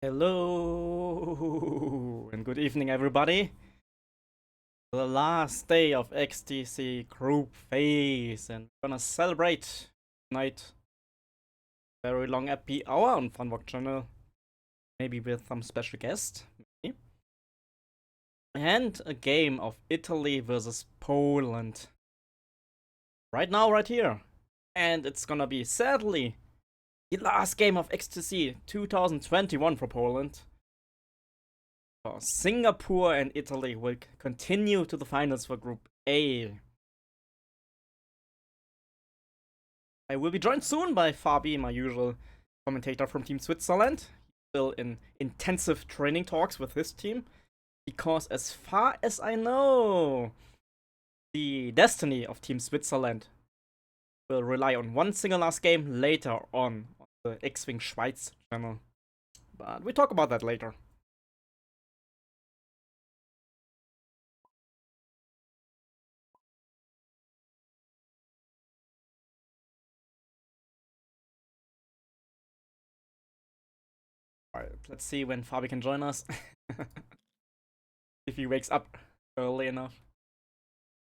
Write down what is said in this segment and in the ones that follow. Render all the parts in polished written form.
Hello and good evening, everybody. The last day of XTC group phase, and we're gonna celebrate tonight. Very long happy hour on Funwalk channel, maybe with some special guest, maybe. And a game of Italy versus Poland. Right now, right here. And it's gonna be, sadly, the last game of XTC 2021 for Poland. Singapore and Italy will continue to the finals for Group A. I will be joined soon by Fabi, my usual commentator from Team Switzerland. He's still in intensive training talks with his team, because as far as I know, the destiny of Team Switzerland will rely on one single last game later on the X-Wing Schweiz channel. But we talk about that later. Alright, let's see when Fabi can join us. If he wakes up early enough.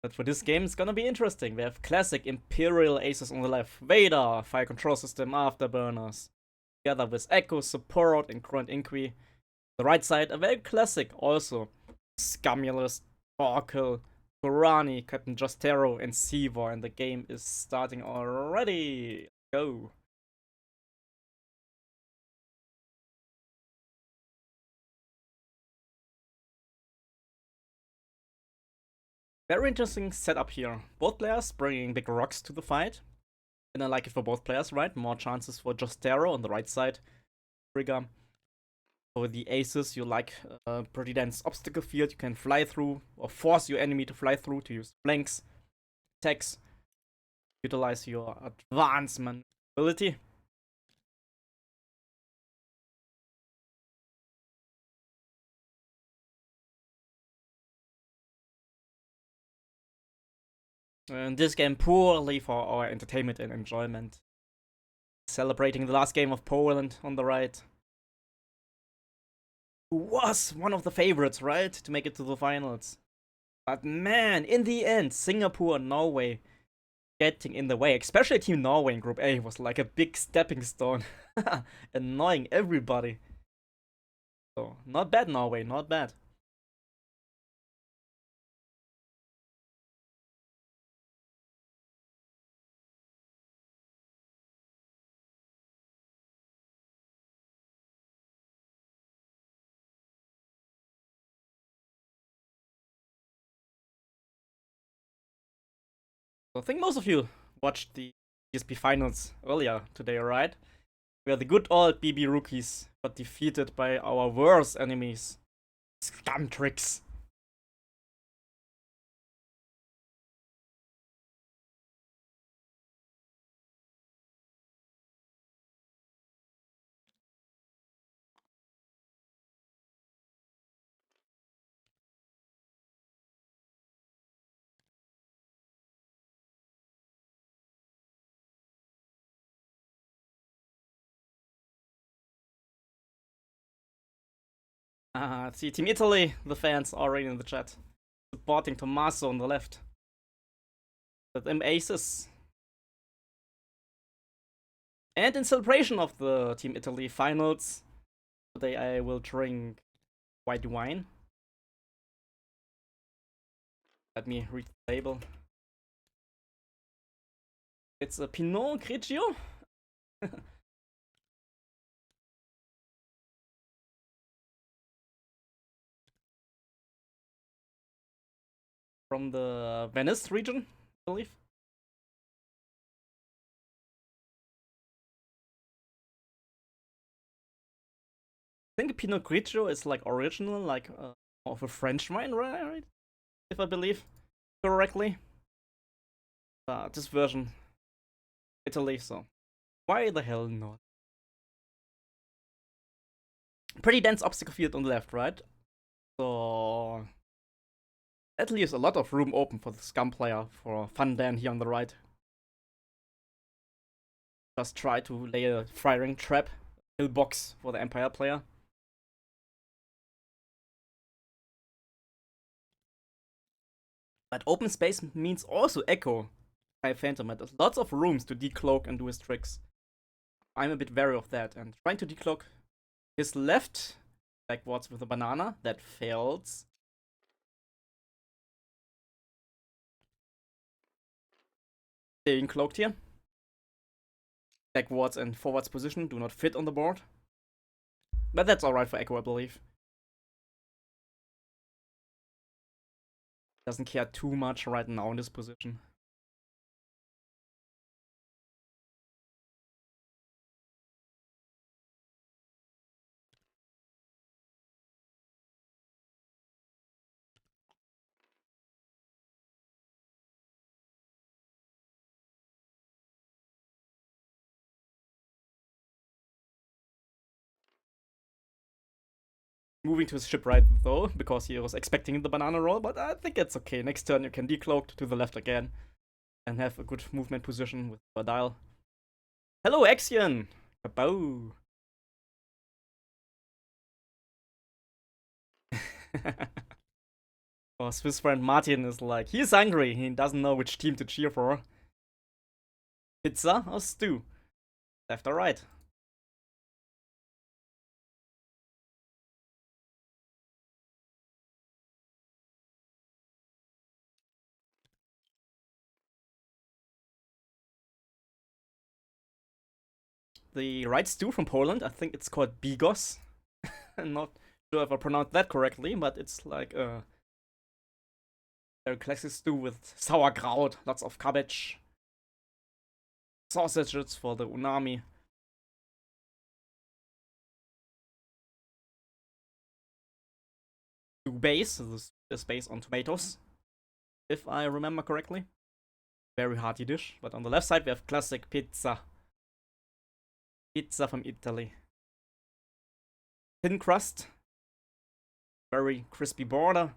But for this game, it's gonna be interesting. We have classic Imperial aces on the left, Vader, fire control system, afterburners, together with Echo, support, and Grunt Inqui. The right side, a very classic also, Scumulus, Orkel, Gorani, Captain Justero, and Seavor, and the game is starting already. Go. Very interesting setup here. Both players bringing big rocks to the fight. And I like it for both players, right? More chances for Justero on the right side. Trigger. For the aces, you like a pretty dense obstacle field you can fly through, or force your enemy to fly through to use flanks, attacks, utilize your advancement ability. And this game poorly for our entertainment and enjoyment. Celebrating the last game of Poland on the right. Who was one of the favorites, right? To make it to the finals. But man, in the end, Singapore and Norway getting in the way. Especially Team Norway in Group A was like a big stepping stone. Annoying everybody. So, not bad, Norway, not bad. So I think most of you watched the GSP finals earlier today, right? Where the good old BB rookies got defeated by our worst enemies, Scum Tricks. See, Team Italy, the fans already in the chat, supporting Tommaso on the left. With them aces. And in celebration of the Team Italy finals, today I will drink white wine. Let me read the label. It's a Pinot Grigio. From the Venice region, I believe. I think Pinot Grigio is like original, like of a French wine, right? If I believe correctly. This version, Italy, so why the hell not? Pretty dense obstacle field on the left, right? So that leaves a lot of room open for the Scum player for Fun Dan here on the right. Just try to lay a firing trap, kill box for the Empire player. But open space means also Echo. I Phantom has lots of rooms to decloak and do his tricks. I'm a bit wary of that, and trying to decloak his left backwards with a banana, that fails. Staying cloaked here. Backwards and forwards position do not fit on the board. But that's alright for Echo, I believe. Doesn't care too much right now in this position. Moving to his ship right though, because he was expecting the banana roll, but I think it's okay. Next turn you can decloak to the left again and have a good movement position with a dial. Hello, Axion! Kabow! Our Swiss friend Martin is like, he's hungry, he doesn't know which team to cheer for. Pizza or stew? Left or right? The right stew from Poland, I think it's called bigos. I'm not sure if I pronounced that correctly, but it's like a very classic stew with sauerkraut, lots of cabbage, sausages for the unami. Stew base, this is based on tomatoes, if I remember correctly. Very hearty dish, but on the left side we have classic pizza. Pizza from Italy. Thin crust, very crispy border,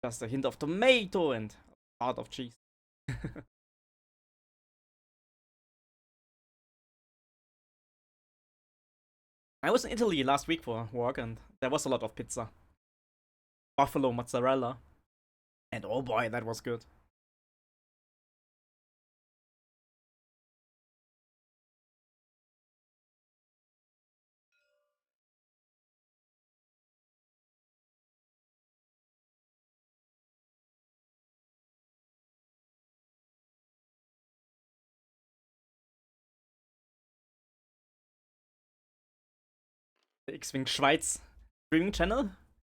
just a hint of tomato and a part of cheese. I was in Italy last week for work and there was a lot of pizza. Buffalo mozzarella. And oh boy, that was good. The X-Wing Schweiz streaming channel,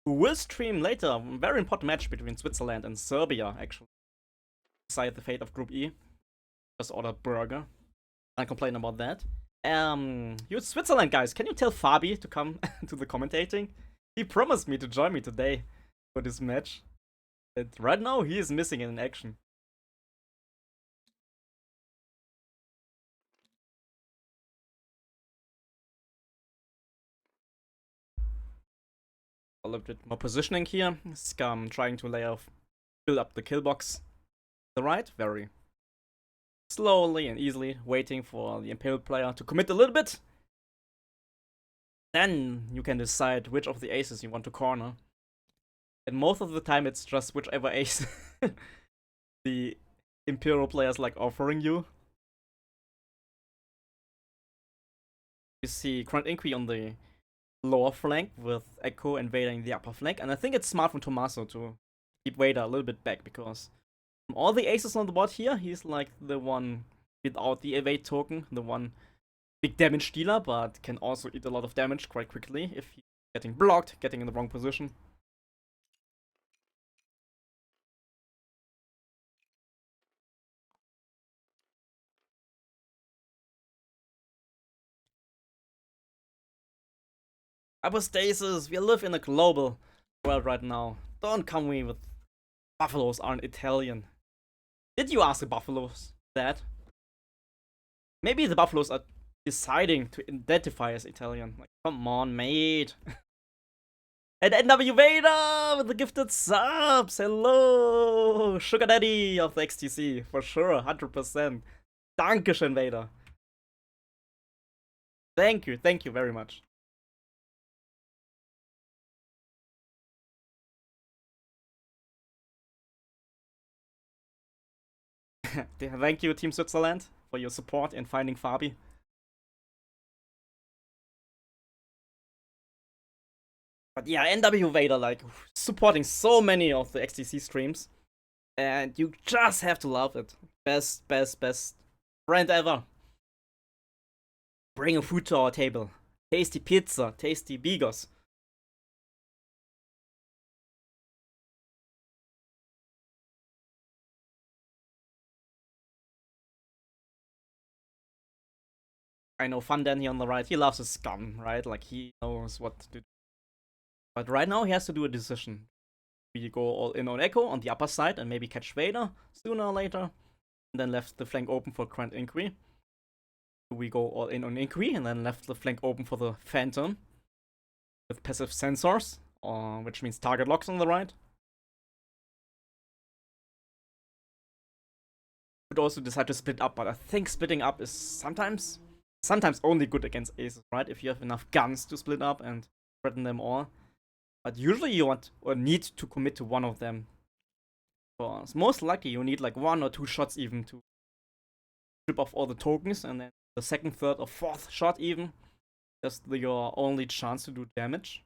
who will stream later a very important match between Switzerland and Serbia, actually. Decide the fate of Group E. Just order burger. I complain about that. You Switzerland guys, can you tell Fabi to come to the commentating? He promised me to join me today for this match. And right now he is missing in action. A little bit more positioning here. Scum trying to build up the kill box. The right, very slowly and easily, waiting for the Imperial player to commit a little bit. Then you can decide which of the aces you want to corner. And most of the time it's just whichever ace the Imperial players like offering you. You see Grunt Inqui on the lower flank with Echo invading the upper flank. And I think it's smart from Tommaso to keep Vader a little bit back, because from all the aces on the board here, he's like the one without the evade token, the one big damage dealer, but can also eat a lot of damage quite quickly if he's getting blocked, getting in the wrong position. Apostasis, we live in a global world right now. Don't come me with buffaloes aren't Italian. Did you ask the buffaloes that? Maybe the buffaloes are deciding to identify as Italian. Like, come on, mate. And NW Vader with the gifted subs. Hello, Sugar Daddy of the XTC. For sure, 100%. Dankeschön, Vader. Thank you very much. Thank you, Team Switzerland, for your support in finding Fabi. But yeah, NW Vader, like, supporting so many of the XTC streams. And you just have to love it. Best, best, best friend ever. Bring a food to our table. Tasty pizza, tasty bigos. I know Fundan here on the right, he loves his scum, right? Like, he knows what to do. But right now, he has to do a decision. We go all in on Echo on the upper side and maybe catch Vader sooner or later. And then left the flank open for Grand Inquiry. We go all in on Inquiry and then left the flank open for the Phantom. With passive sensors, which means target locks on the right. Could also decide to split up, but I think splitting up is sometimes only good against aces, right? If you have enough guns to split up and threaten them all. But usually you want or need to commit to one of them. Because most likely you need like 1 or 2 shots even to strip off all the tokens, and then the second, third, or fourth shot even is your only chance to do damage.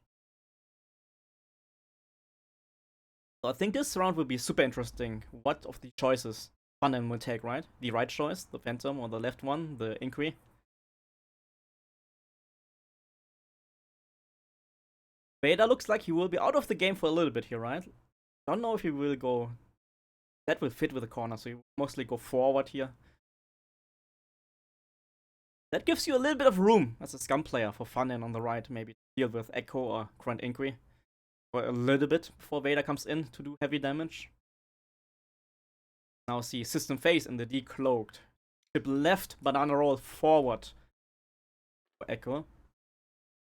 So I think this round will be super interesting. What of the choices Funden will take, right? The right choice, the Phantom, or the left one, the Inquiry. Vader looks like he will be out of the game for a little bit here, right? Don't know if he will go. That will fit with the corner, so he will mostly go forward here. That gives you a little bit of room as a scum player for Funden on the right, maybe deal with Echo or Grand Inquiry for a little bit before Vader comes in to do heavy damage. Now see system phase in the decloaked. Chip left, banana roll forward for Echo.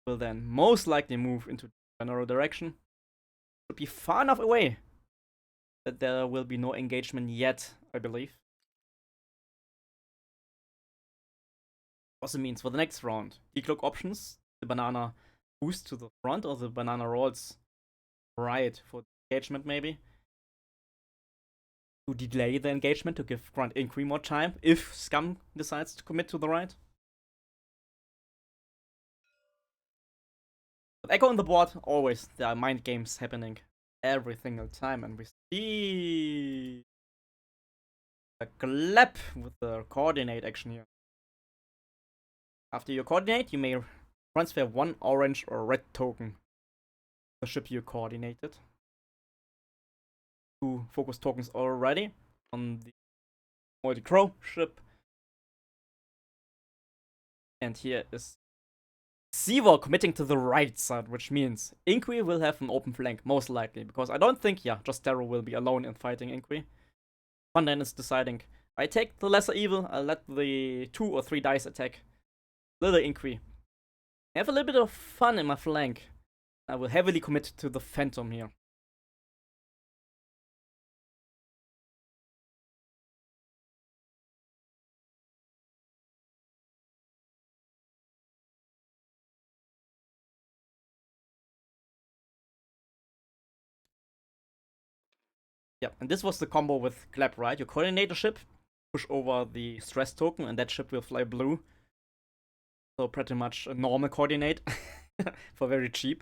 Will then most likely move into the general direction. Should be far enough away that there will be no engagement yet, I believe. Also means for the next round, decloak options, the banana boost to the front or the banana rolls right for the engagement maybe. To delay the engagement to give Grand Inquiry more time if Scum decides to commit to the right. But Echo on the board, always there are mind games happening every single time, and we see a clap with the coordinate action here. After you coordinate, you may transfer 1 orange or red token. The ship you coordinated. 2 focus tokens already on the multi-CRO ship. And here is Sivo committing to the right side, which means Inquiry will have an open flank, most likely. Because I don't think, Justero will be alone in fighting Inquiry. Funden is deciding, I take the lesser evil, I'll let the 2 or 3 dice attack Little Inquiry. I have a little bit of fun in my flank. I will heavily commit to the Phantom here. Yeah, and this was the combo with Clap, right? You coordinate a ship, push over the stress token, and that ship will fly blue. So pretty much a normal coordinate for very cheap.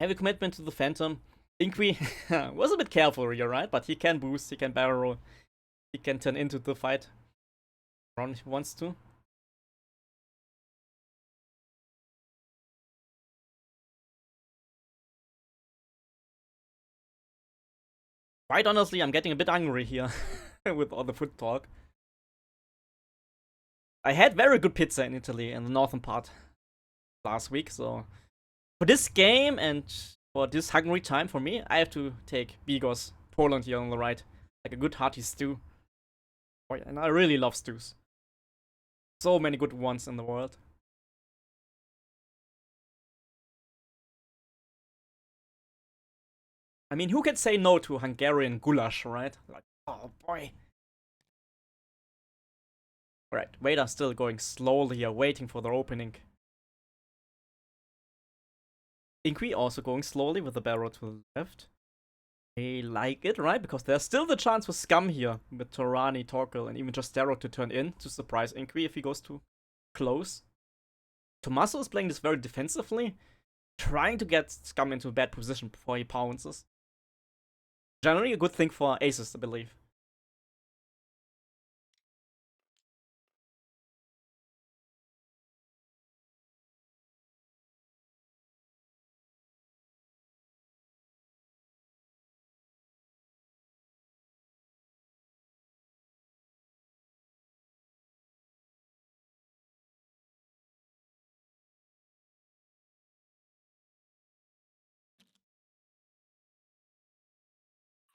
Heavy commitment to the Phantom. Inquiry was a bit careful here, right? But he can boost, he can barrel roll, he can turn into the fight if he wants to. Quite honestly, I'm getting a bit angry here with all the food talk. I had very good pizza in Italy in the northern part last week, so for this game and for this hungry time for me, I have to take Bigos, Poland here on the right. Like a good hearty stew. Oh yeah, and I really love stews. So many good ones in the world. I mean, who can say no to Hungarian goulash, right? Like Oh boy. Alright, Vader still going slowly here, waiting for their opening. Inqui also going slowly with the barrel to the left. They like it, right? Because there's still the chance for Scum here with Torani, Torkel, and even just Darrow to turn in to surprise Inqui if he goes too close. Tommaso is playing this very defensively, trying to get Scum into a bad position before he pounces. Generally a good thing for aces, I believe.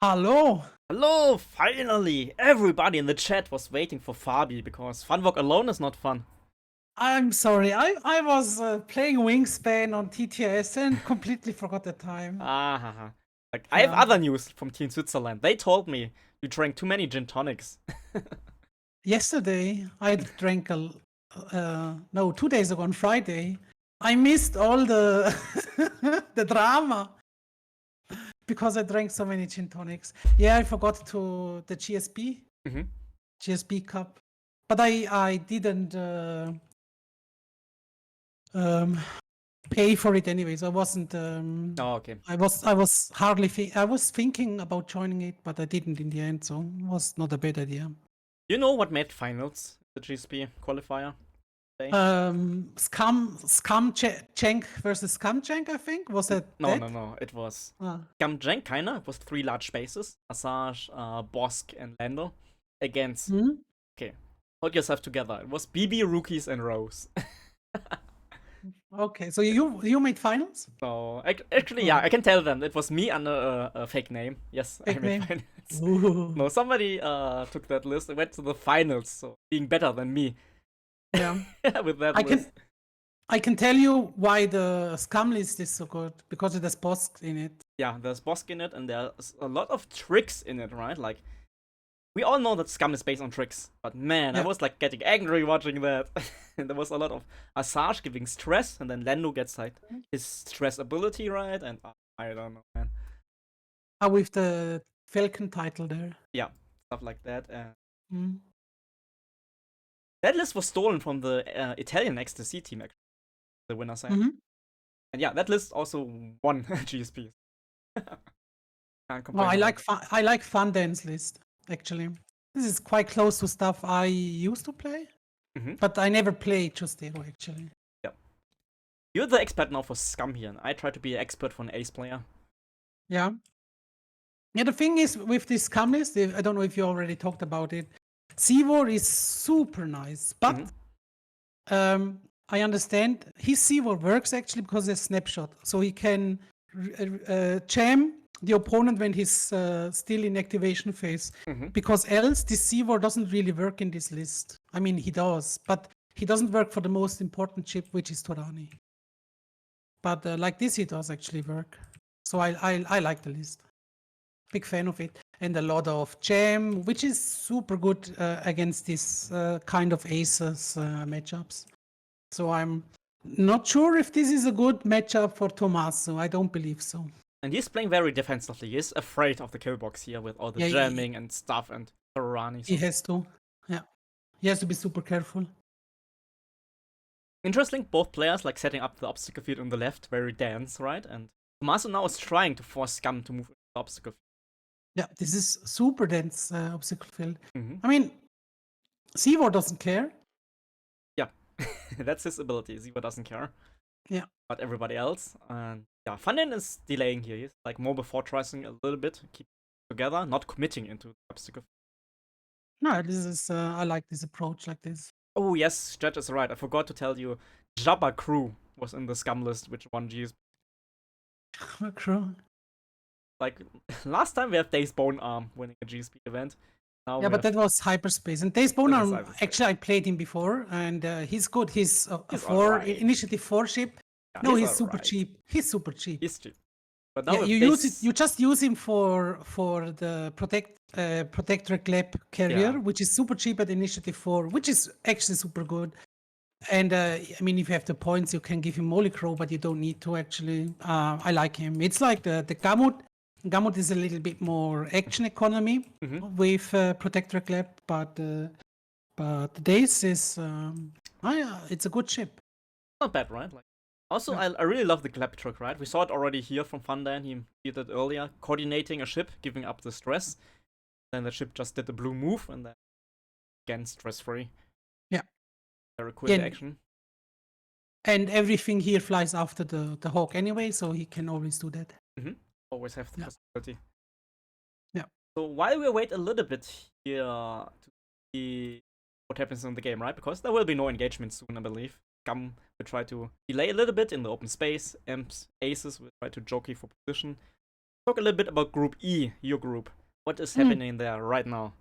Hello. Hello, finally! Everybody in the chat was waiting for Fabi because Funwalk alone is not fun. I'm sorry. I was playing Wingspan on TTS and completely forgot the time. Like, I have other news from Team Switzerland. They told me you drank too many gin tonics. Yesterday, I drank no, 2 days ago on Friday. I missed all the the drama because I drank so many gin tonics. Yeah, I forgot to the GSP, GSP cup, but I didn't pay for it anyways. I wasn't. Oh, okay. I was hardly. I was thinking about joining it, but I didn't in the end. So it was not a bad idea. You know what made finals the GSP qualifier? Scumjank versus Scumjank, I think. Was that? No. It was Scumjank, kinda. It was 3 large spaces: Assage, Bosk, and Lando. Against. Okay, hold yourself together. It was BB, Rookies, and Rose. Okay, so you made finals? So actually, yeah, I can tell them it was me under a fake name. Yes, Fake I made name? finals. Ooh. No, somebody took that list and went to the finals, so being better than me. Yeah. With that list. I can tell you why the Scum list is so good, because it has Bosk in it. Yeah, there's Bosk in it, and there's a lot of tricks in it, right? Like, we all know that Scum is based on tricks, but man, I was like getting angry watching that. And there was a lot of Assage giving stress, and then Lando gets like his stress ability, right? And I don't know, man. With the Falcon title there. Yeah, stuff like that. That list was stolen from the Italian XTC team, actually, the winner side. And yeah, that list also won GSP. Well, I like Fundance list, actually. This is quite close to stuff I used to play, but I never played Justero, actually. Yeah. You're the expert now for Scum here, and I try to be an expert for an ace player. Yeah. Yeah, the thing is, with this Scum list, I don't know if you already talked about it, C-War is super nice, but I understand his C-War works actually because there's snapshot, so he can jam the opponent when he's still in activation phase, because else this C-War doesn't really work in this list. I mean, he does, but he doesn't work for the most important chip, which is Torani. But like this, he does actually work. So I like the list. Big fan of it. And a lot of jam, which is super good against this kind of aces matchups. So I'm not sure if this is a good matchup for Tommaso. I don't believe so. And he's playing very defensively. He's afraid of the kill box here with all the jamming and stuff and Torani. He has to. Yeah. He has to be super careful. Interesting, both players like setting up the obstacle field on the left, very dense, right? And Tommaso now is trying to force Scum to move into the obstacle field. Yeah, this is super dense obstacle field. I mean, C-War doesn't care. Yeah, that's his ability. Z-War doesn't care. Yeah. But everybody else. And yeah, Funden is delaying here. He's like more before trying a little bit, keep together, not committing into the obstacle field. No, this is, I like this approach like this. Oh, yes, Judge is right. I forgot to tell you, Jabba Crew was in the Scum list, which won GSP. Jabba Crew. Like, last time we have Days Bone Arm winning a GSP event. Now yeah, but that was Hyperspace. And Days Bone Arm, actually, I played him before, and he's good. He's a Initiative 4 ship. Yeah, no, he's super cheap. He's super cheap. He's cheap. But now Yeah, with you use it. base- You just use him for the protector clap carrier, Yeah. which is super cheap at Initiative 4, which is actually super good. And I mean, if you have the points, you can give him Molly Crow, but you don't need to actually. I like him. It's like the Gamut. Gamut is a little bit more action economy with protector clap, but Dace is it's a good ship. not bad, right? Like, also, Yeah. I really love the clap truck, right? We saw it already here from Fundan. He did it earlier, coordinating a ship, giving up the stress. Then the ship just did the blue move, and then again stress free. Yeah. Very quick Yeah, action. and everything here flies after the hawk anyway, so he can always do that. Always have the Yeah. possibility. Yeah. So while we wait a little bit here to see what happens in the game, right? Because there will be no engagement soon, I believe. Gum will try to delay a little bit in the open space. Amps, Aces will try to jockey for position. Talk a little bit about Group E, your group. What is happening there right now?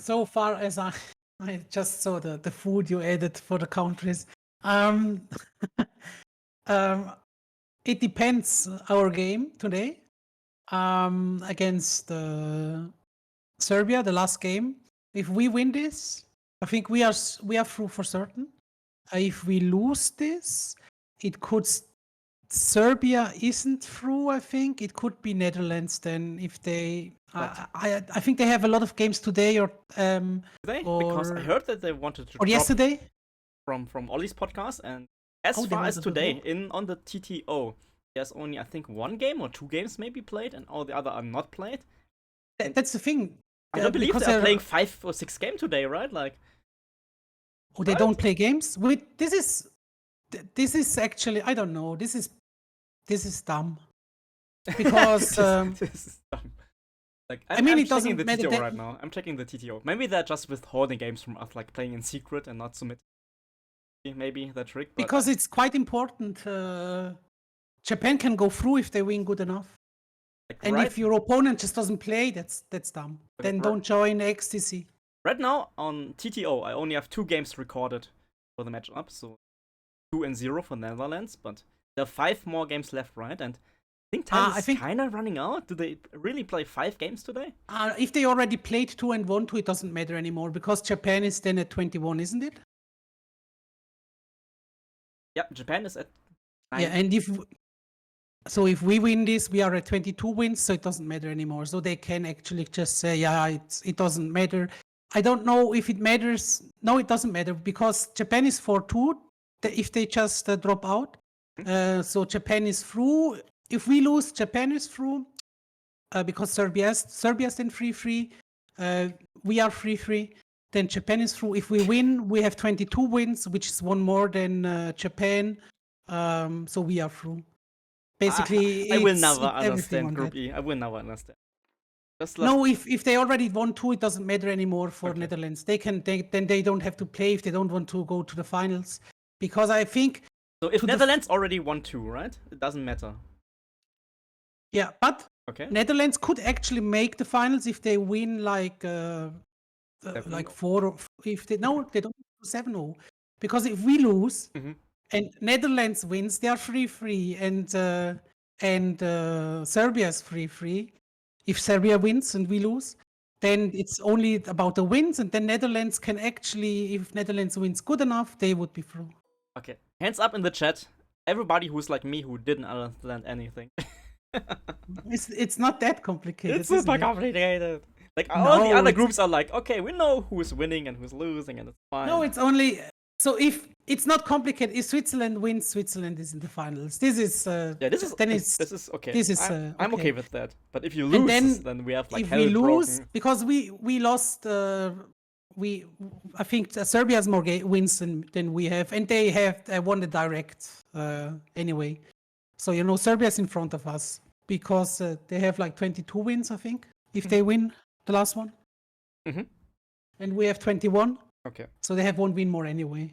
So far as I just saw the food you added for the countries. It depends our game today against Serbia, the last game. If we win this, I think we are through for certain. If we lose this, it could Serbia isn't through. I think it could be Netherlands then if they. I think they have a lot of games today or Today? Because I heard that they wanted to or drop yesterday. from Ollie's podcast, and as Oh, they far as wanted to today, drop. on the TTO, there's only I think one game or two games maybe played, and all the other are not played. That's the thing. I don't believe because they're playing 5 or 6 games today, right? Like, Oh, they right? don't play games. This is actually I don't know. This is dumb because this is dumb. Like, I mean, I'm it checking doesn't the matter TTO that- right now. I'm checking the TTO. Maybe they're just withholding games from us, like playing in secret and not submitting. Maybe the trick. But because it's quite important. Japan can go through if they win good enough. like, And if your opponent just doesn't play, that's dumb. Okay, Then don't join XTC. right now on TTO, I only have 2 games recorded for the matchup, so 2-0 for Netherlands, but there are 5 more games left, right? And I think time is kind of running out. Do they really play 5 games today? If they already played 2 and won 2, it doesn't matter anymore because Japan is then at 21, isn't it? Yeah, Japan is at 9. Yeah, and if we win this, we are at 22 wins, so it doesn't matter anymore. So they can actually just say, yeah, it doesn't matter. I don't know if it matters. No, it doesn't matter because Japan is 4-2 if they just drop out. So Japan is through. If we lose, Japan is through because Serbia's then 3-3. We are 3-3. Then Japan is through. If we win, we have 22 wins, which is one more than Japan. So we are through. Basically, I will it's never everything understand on Group that. E. I will never understand. No, if they already won 2, it doesn't matter anymore for Netherlands. Then they don't have to play if they don't want to go to the finals. Because I think. So if Netherlands already won 2, right? It doesn't matter. Yeah, but Okay. Netherlands could actually make the finals if they win like 4 or if they they don't 7-0. Because if we lose and Netherlands wins, they are 3-3 and Serbia is 3-3. If Serbia wins and we lose, then it's only about the wins, and then Netherlands can actually, if Netherlands wins good enough, they would be through. Okay. Hands up in the chat. Everybody who's like me who didn't understand anything. It's not that complicated. It's super complicated. Like all the other groups are like, okay, we know who's winning and who's losing, and it's fine. No, it's only so if it's not complicated. If Switzerland wins, Switzerland is in the finals. This is this is okay. This is I'm okay with that. But if you lose, then we have like if hell we lose broken. because we lost. I think Serbia has more wins than we have, and they have won the direct anyway. So Serbia's in front of us because they have like 22 wins, I think, if they win the last one. And we have 21. Okay. So they have 1 win more anyway.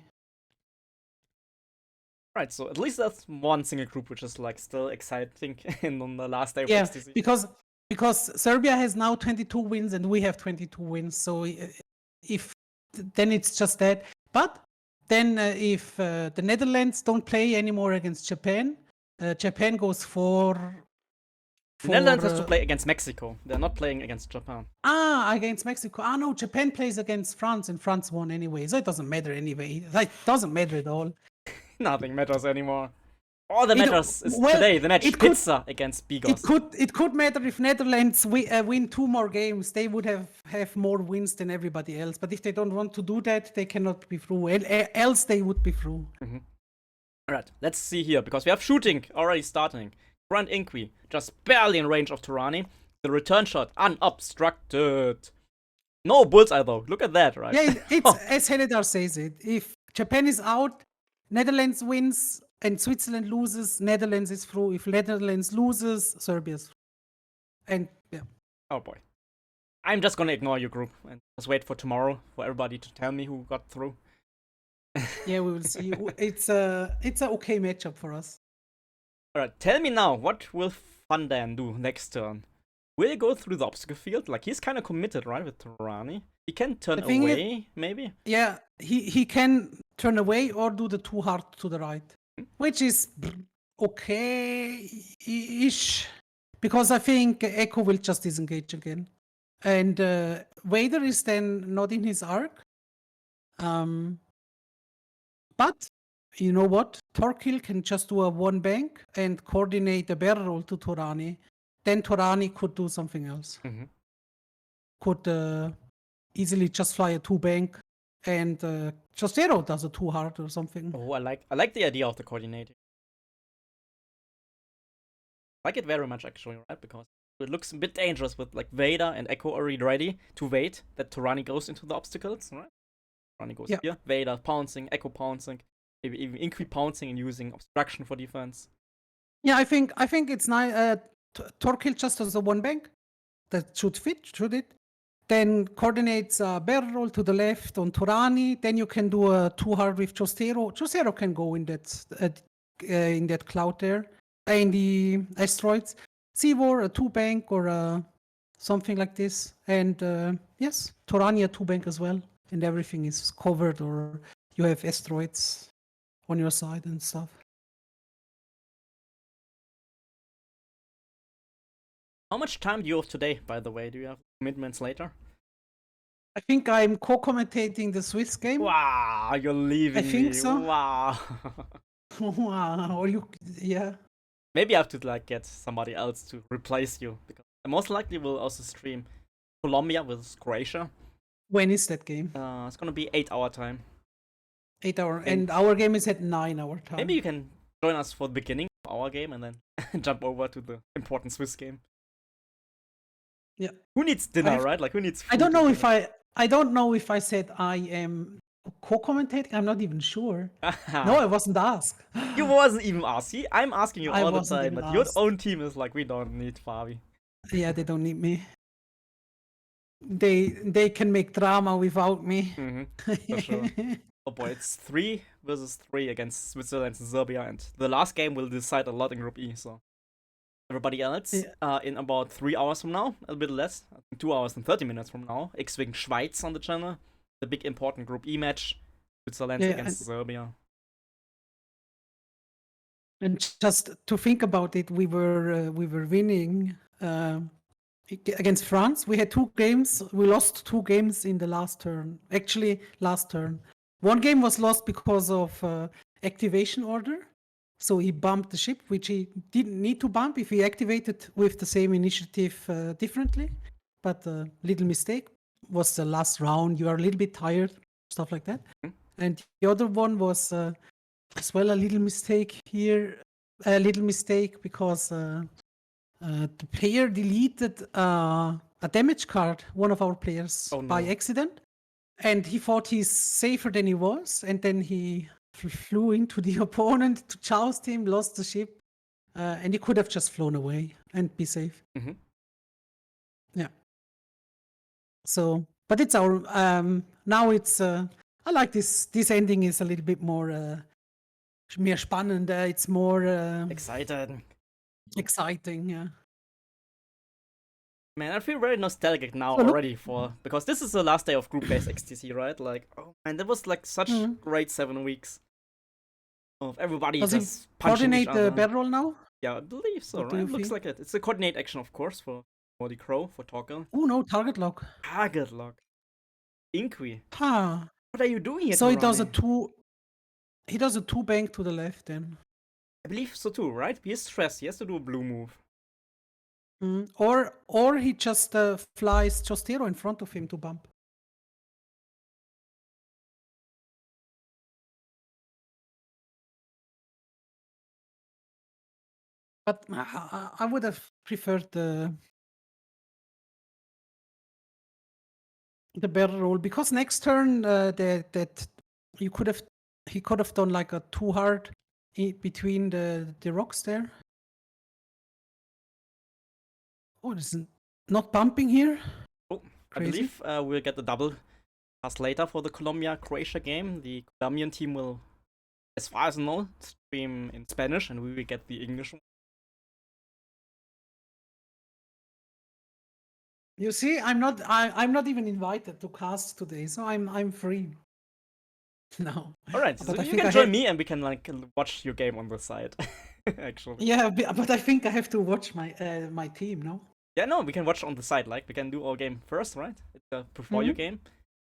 Right, so at least that's one single group which is like still exciting and on the last day of Yeah, XTC. because Serbia has now 22 wins and we have 22 wins. So then it's just that. But then if the Netherlands don't play anymore against Japan, Japan goes for Netherlands has to play against Mexico. They're not playing against Japan. against Mexico. No, Japan plays against France, and France won anyway, so it doesn't matter anyway. It doesn't matter at all. Nothing matters anymore. All that matters is today, the match. Pizza against Bigos. It could matter if Netherlands win 2 more games. They would have more wins than everybody else. But if they don't want to do that, they cannot be through. Else they would be through. Mm-hmm. Alright, let's see here, because we have shooting already starting. Front Inqui, just barely in range of Turani. The return shot, unobstructed. No bullseye though, look at that, right? Yeah, it's as Heledar says it. If Japan is out, Netherlands wins, and Switzerland loses, Netherlands is through. If Netherlands loses, Serbia's through. And yeah. Oh boy. I'm just gonna ignore your group and just wait for tomorrow for everybody to tell me who got through. Yeah, we will see. It's a okay matchup for us. Alright, tell me now, what will Fundan do next turn? Will he go through the obstacle field? Like, he's kind of committed, right, with Turani? He can turn away, maybe? Yeah, he can turn away or do the too hard to the right. Which is okay-ish. Because I think Echo will just disengage again. And Vader is then not in his arc. But you know what? Torquil can just do a 1 bank and coordinate a barrel roll to Turani. Then Turani could do something else. Mm-hmm. Could easily just fly a 2 bank and Justero does a 2 hard or something. Oh, I like the idea of the coordinating. I like it very much actually, right? Because it looks a bit dangerous with like Vader and Echo already ready to wait that Turani goes into the obstacles, right? Turani goes here, Vader pouncing, Echo pouncing, maybe even Inqui pouncing and using obstruction for defense. Yeah, I think it's nice. Torquil just does a 1 bank that should it? Then coordinates a barrel roll to the left on Turani. Then you can do a 2 hard with Jostero. Jostero can go in that cloud there, in the asteroids. Sivor, a 2 bank or something like this. And yes, Turani a 2 bank as well. And everything is covered, or you have asteroids on your side and stuff. How much time do you have today, by the way? Do you have commitments later? I think I'm co-commentating the Swiss game. Wow, you're leaving me. I think so. Wow. Wow, or yeah. Maybe I have to like get somebody else to replace you, because I most likely will also stream Colombia with Croatia. When is that game? It's gonna be 8-hour time. 8 hour, and our game is at 9-hour time. Maybe you can join us for the beginning of our game and then jump over to the important Swiss game. Yeah. Who needs dinner, right? Like, who needs food? I don't know if I said I am co-commentating. I'm not even sure. No, I wasn't asked. You wasn't even asked. See, I'm asking you all the time, but your asked. own team is like, we don't need Fabi. Yeah, they don't need me. They can make drama without me. For sure. Oh boy, it's 3 versus 3 against Switzerland and Serbia, and the last game will decide a lot in Group E, so everybody else, in about 3 hours from now, a bit less, 2 hours and 30 minutes from now, X-Wing Schweiz on the channel, the big important Group E match, Switzerland against Serbia. And just to think about it, we were winning against France. We had 2 games. We lost 2 games in the last turn. Actually, last turn. 1 game was lost because of activation order. So he bumped the ship, which he didn't need to bump if he activated with the same initiative differently. But little mistake was the last round. You are a little bit tired, stuff like that. And the other one was as well a little mistake here. A little mistake because the player deleted a damage card, one of our players, by accident. And he thought he's safer than he was. And then he flew into the opponent to joust him, lost the ship. And he could have just flown away and be safe. Yeah. So, but it's our, now it's, I like this ending is a little bit more, mehr spannend, it's more exciting, yeah. Man, I feel very nostalgic now already because this is the last day of group phase XTC, right? Like, oh man, that was like such great 7 weeks. of everybody Does he just punching each coordinate the other. battle roll now? Yeah, I believe so, What do right? you Looks think? like it. It's a coordinate action, of course, for the CRO, for Toggle. Oh no, target lock. Target lock. Inqui. Huh. What are you doing here, So he does a Tarani? two. He does a two bank to the left then. I believe so too, right? He is stressed. He has to do a blue move. Or he just flies Jostero in front of him to bump. But I would have preferred the barrel roll because next turn that you could have he could have done like a too hard between the rocks there. Oh, this is not bumping here. Oh, I Crazy. believe we'll get the double pass later for the Colombia-Croatia game. The Colombian team will, as far as I know, stream in Spanish, and we will get the English one. You see, I'm not even invited to cast today, so I'm free. No. Alright, But so I you think can I join had- me and we can like watch your game on the side. Actually. Yeah, but I think I have to watch my team, no? Yeah, no, we can watch on the side, like we can do our game first, right? It's before your game.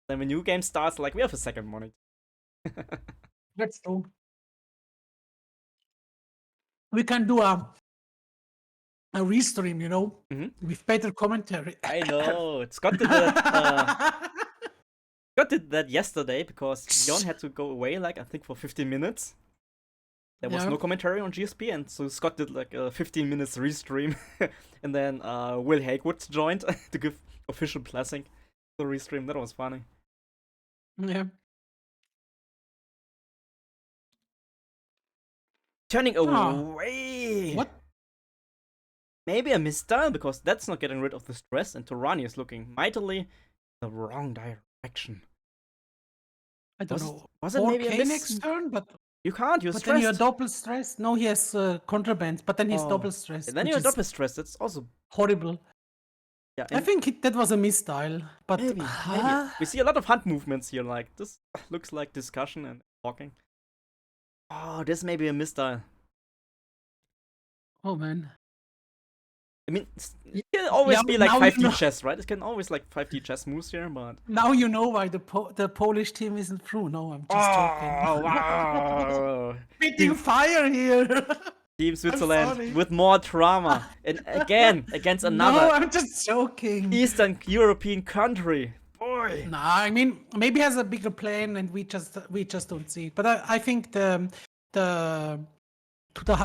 Then when your game starts, like we have a second monitor. Let's do. We can do a restream, with better commentary. I know. Scott did that. Scott did that yesterday because Jon had to go away, like I think for 15 minutes. There was Yeah. no commentary on GSP, and so Scott did like a 15 minutes restream, and then Will Hagewood joined to give official blessing to the restream. That was funny. Yeah. Turning Ah, away. what? Maybe a misstyle because that's not getting rid of the stress, and Torani is looking mightily the wrong direction. I don't know. Was it maybe a 4K miss? next turn, but You can't. You're but then you're stressed. double stressed. No, he has contraband, but then he's double stressed. And then which you're is double stressed. That's also horrible. yeah. I think that was a misstyle, but Maybe. We see a lot of hand movements here. Like this looks like discussion and talking. Oh, this may be a misstyle. oh man. I mean, it can always Yeah, be like now you 5D know. chess, right? It can always like 5D chess moves here, but Now you know why the Polish team isn't through. No, I'm just joking. wow! Spitting fire here. Team sorry. Switzerland with more drama, and again against another No, I'm just joking. Eastern European country. Boy. No, I mean maybe he has a bigger plan and we just don't see it. But I think the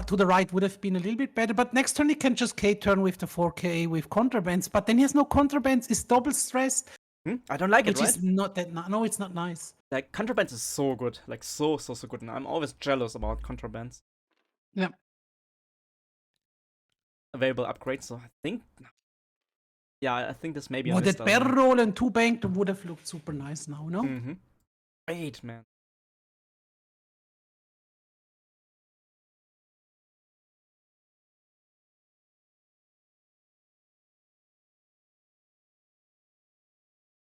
to the right would have been a little bit better. But next turn he can just K-turn with the 4K with contrabands. But then he has no contrabands. It's double stressed. I don't like it, Which right? is not that. No, it's not nice. Like contrabands is so good, like so good, and I'm always jealous about contrabands. Yeah. Available upgrades, so I think. Yeah, I think this may be a Well, that misstyle. barrel roll and two bank would have looked super nice now, no? Great, man.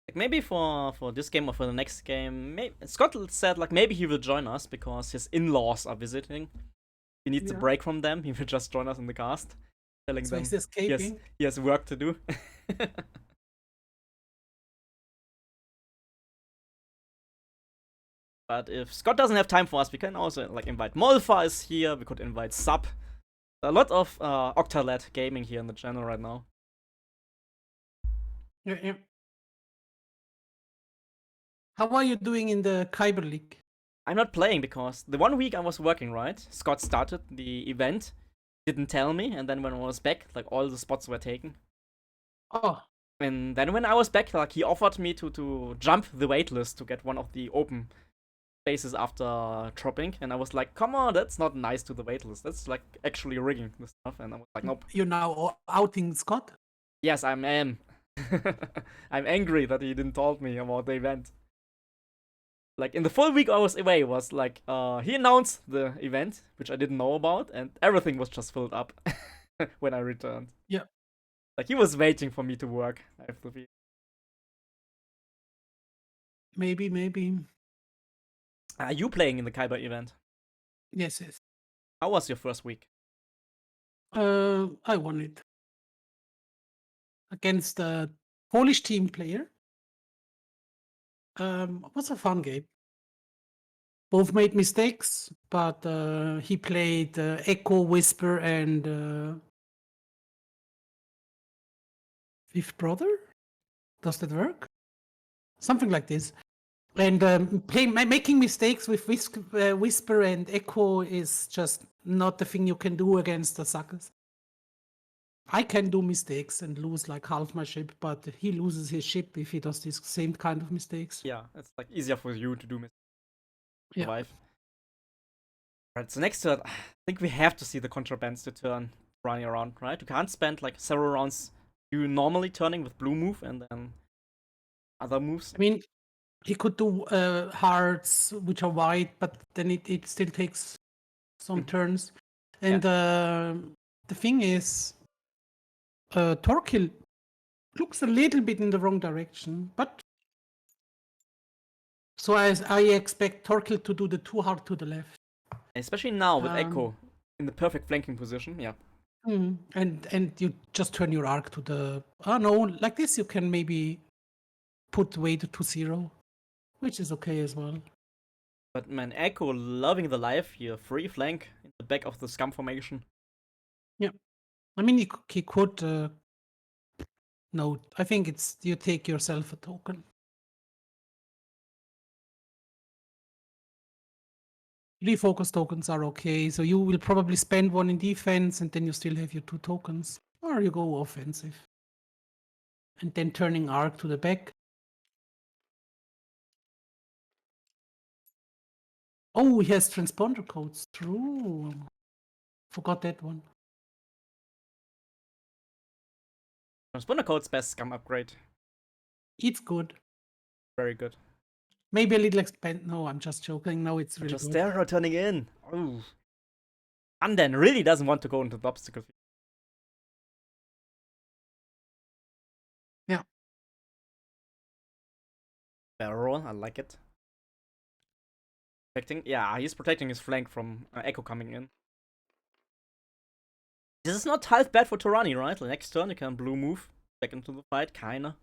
Like maybe for this game or for the next game, Scott said like maybe he will join us because his in-laws are visiting. He needs a break from them. He will just join us in the cast, telling So them he's escaping. he has work to do. But if Scott doesn't have time for us, we can also like invite Molfa is here. We could invite Sub. A lot of Octalet gaming here in the channel right now. Yeah. How are you doing in the Kyber League? I'm not playing because the 1 week I was working, right? Scott started the event, didn't tell me, and then when I was back, like all the spots were taken. Oh. And then when I was back, like he offered me to jump the waitlist to get one of the open spaces after dropping, and I was like, come on, that's not nice to the waitlist. That's like actually rigging the stuff, and I was like, nope. You're now outing Scott? Yes, I am. I'm angry that he didn't told me about the event. Like in the full week I was away, was like he announced the event, which I didn't know about, and everything was just filled up when I returned. Yeah. Like he was waiting for me to work. I have to be. Maybe. Are you playing in the Kyber event? Yes, yes. How was your first week? I won it against a Polish team player. It was a fun game. Both made mistakes, but he played Echo, Whisper, and Fifth Brother. Does that work? Something like this. And making mistakes with Whisper and Echo is just not the thing you can do against the suckers. I can do mistakes and lose like half my ship, but he loses his ship if he does these same kind of mistakes. Yeah, it's like easier for you to do Yeah. survive. Right, so next turn, I think we have to see the contrabands to turn running around, right? You can't spend like several rounds you normally turning with blue move and then other moves. I mean, he could do hearts, which are white, but then it still takes some turns. And the thing is, Torquil looks a little bit in the wrong direction, but so I expect Torquil to do the 2 hard to the left. Especially now with Echo in the perfect flanking position, yeah. And you just turn your arc to the... Oh no, like this you can maybe put weight to 0, which is okay as well. But man, Echo loving the life here, free flank in the back of the scum formation. Yeah, I mean he could... No, I think it's you take yourself a token. Refocus tokens are okay, so you will probably spend 1 in defense and then you still have your 2 tokens. Or you go offensive. And then turning arc to the back. Oh, he has transponder codes. True. Forgot that one. Transponder code's best scum upgrade. It's good. Very good. Maybe a little expensive. No, I'm just joking. No, it's really Just good. there turning in. Oh. And then really doesn't want to go into the obstacle field. Yeah. Barrel, I like it. Yeah, he's protecting his flank from Echo coming in. This is not half bad for Torani, right? Like next turn you can blue move back into the fight, kinda.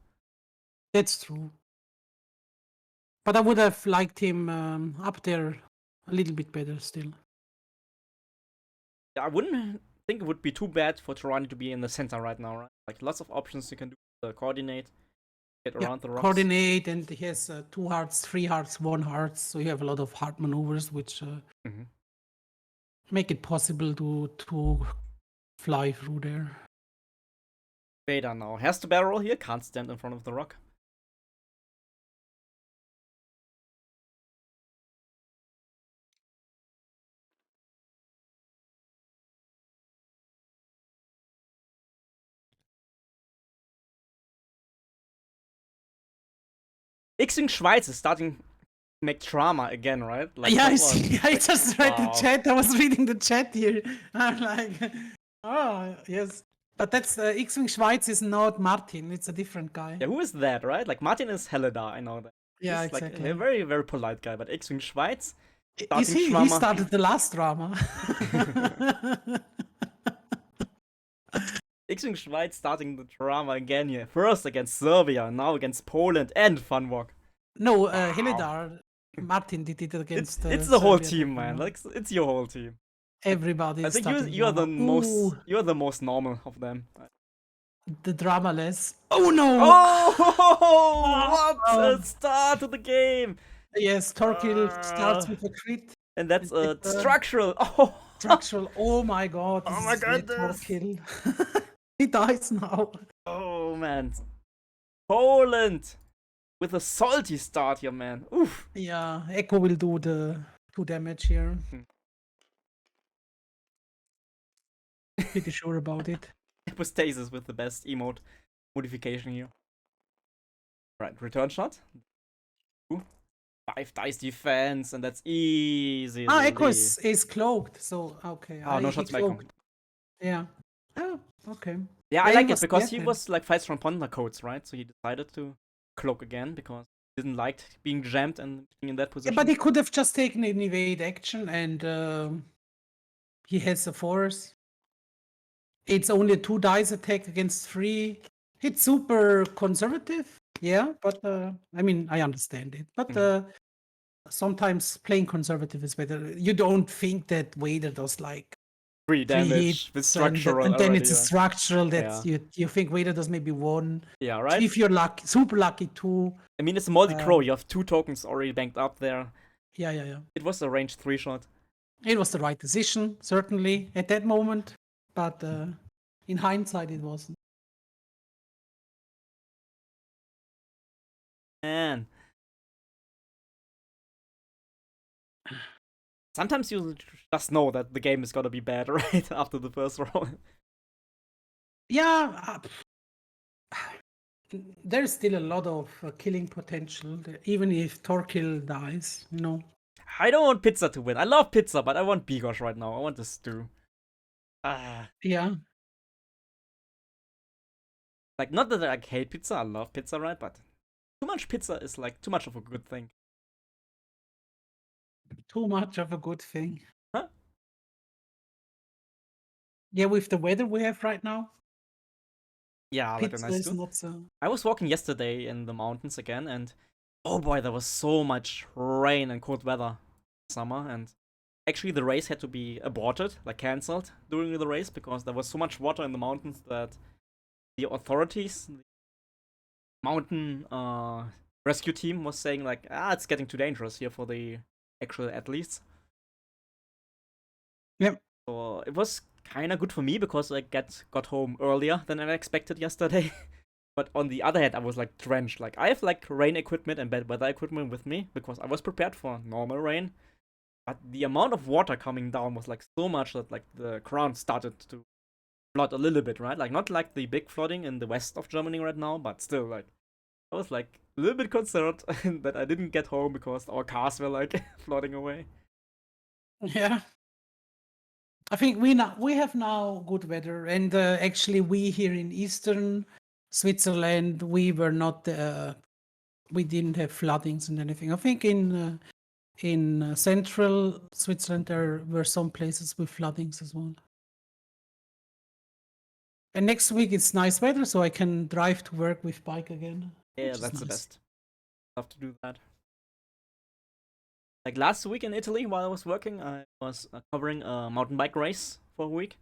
That's true. But I would have liked him up there a little bit better still. I wouldn't think it would be too bad for Torani to be in the center right now, right? Like lots of options you can do. Coordinate, get around the rocks. Coordinate, and he has 2 hearts, 3 hearts, 1 heart, so you have a lot of heart maneuvers which make it possible to fly through there. Vader now has to barrel here, can't stand in front of the rock. X-Wing Schweiz is starting to make drama again, right? Like, Yeah, I see. I just read the wow. chat. I was reading the chat here. I'm like, oh, yes. But that's X-Wing Schweiz is not Martin. It's a different guy. Yeah, who is that, right? Like, Martin is Helledar, I know that. Yeah, He's exactly. like a very, very polite guy, but X-Wing Schweiz Is he? drama. He started the last drama. X-Wing Schweiz starting the drama again here. First against Serbia, now against Poland and Funwalk. No, Helledar. Martin did it against. It's the whole Serbia, team, man. Like, it's your whole team. Everybody. I think you're the most normal of them. The drama-less. Oh no! Oh, what a start to the game! Yes, Torquil starts with a crit. And that's a structural. Oh, structural. Oh my god! Oh my goodness! Torquil. He dies now. Oh man, Poland with a salty start here, man. Oof. Yeah, Echo will do the 2 damage here. Pretty sure about it. Epistasis with the best emote modification here. Right, return shot. 5 dice defense, and that's easy. Echo is cloaked, so okay. Oh, no shots by Echo. Yeah. Oh, okay. Yeah, I like it because he was like fights from Ponder codes, right? So he decided to cloak again because he didn't like being jammed and being in that Yeah, position. but he could have just taken an evade action, and he has a force. It's only a 2 dice attack against 3. It's super conservative, yeah, but I mean, I understand it. But sometimes playing conservative is better. You don't think that Vader does like 3 3 damage with hits, structural and then already. it's a structural that Yeah. you think Vader does maybe 1. Yeah, right? If you're lucky, super lucky, 2. I mean, it's a multi-CRO. You have 2 tokens already banked up there. Yeah. It was a range 3 shot. It was the right decision, certainly, at that moment. But in hindsight, it wasn't. Man. Sometimes you just know that the game is gonna be bad, right? After the first roll. Yeah, there's still a lot of killing potential, even if Torkil dies, you know. I don't want Pizza to win. I love Pizza, but I want Bigosh right now. I want the stew. Yeah. Like, not that I hate pizza, I love pizza, right? But too much pizza is like too much of a good thing. Too much of a good thing. Huh? Yeah, with the weather we have right now, Yeah, like a pizza nice is stew. not so. I was walking yesterday in the mountains again, and oh boy, there was so much rain and cold weather summer, and actually the race had to be aborted, like cancelled during the race because there was so much water in the mountains that the authorities, the mountain rescue team was saying like, it's getting too dangerous here for the actual athletes. Yep. So it was kind of good for me because I got home earlier than I expected yesterday. But on the other hand, I was like drenched. Like I have like rain equipment and bad weather equipment with me because I was prepared for normal rain. But the amount of water coming down was like so much that like the ground started to flood a little bit, right? Like not like the big flooding in the west of Germany right now, but still like I was like a little bit concerned that I didn't get home because our cars were like flooding away. Yeah. I think we have now good weather, and actually we here in Eastern Switzerland we were not we didn't have floodings and anything. I think in central Switzerland there were some places with floodings as well. And next week it's nice weather, so I can drive to work with bike again. Yeah, that's the best. Love to do that. Like last week in Italy, while I was working, I was covering a mountain bike race for a week.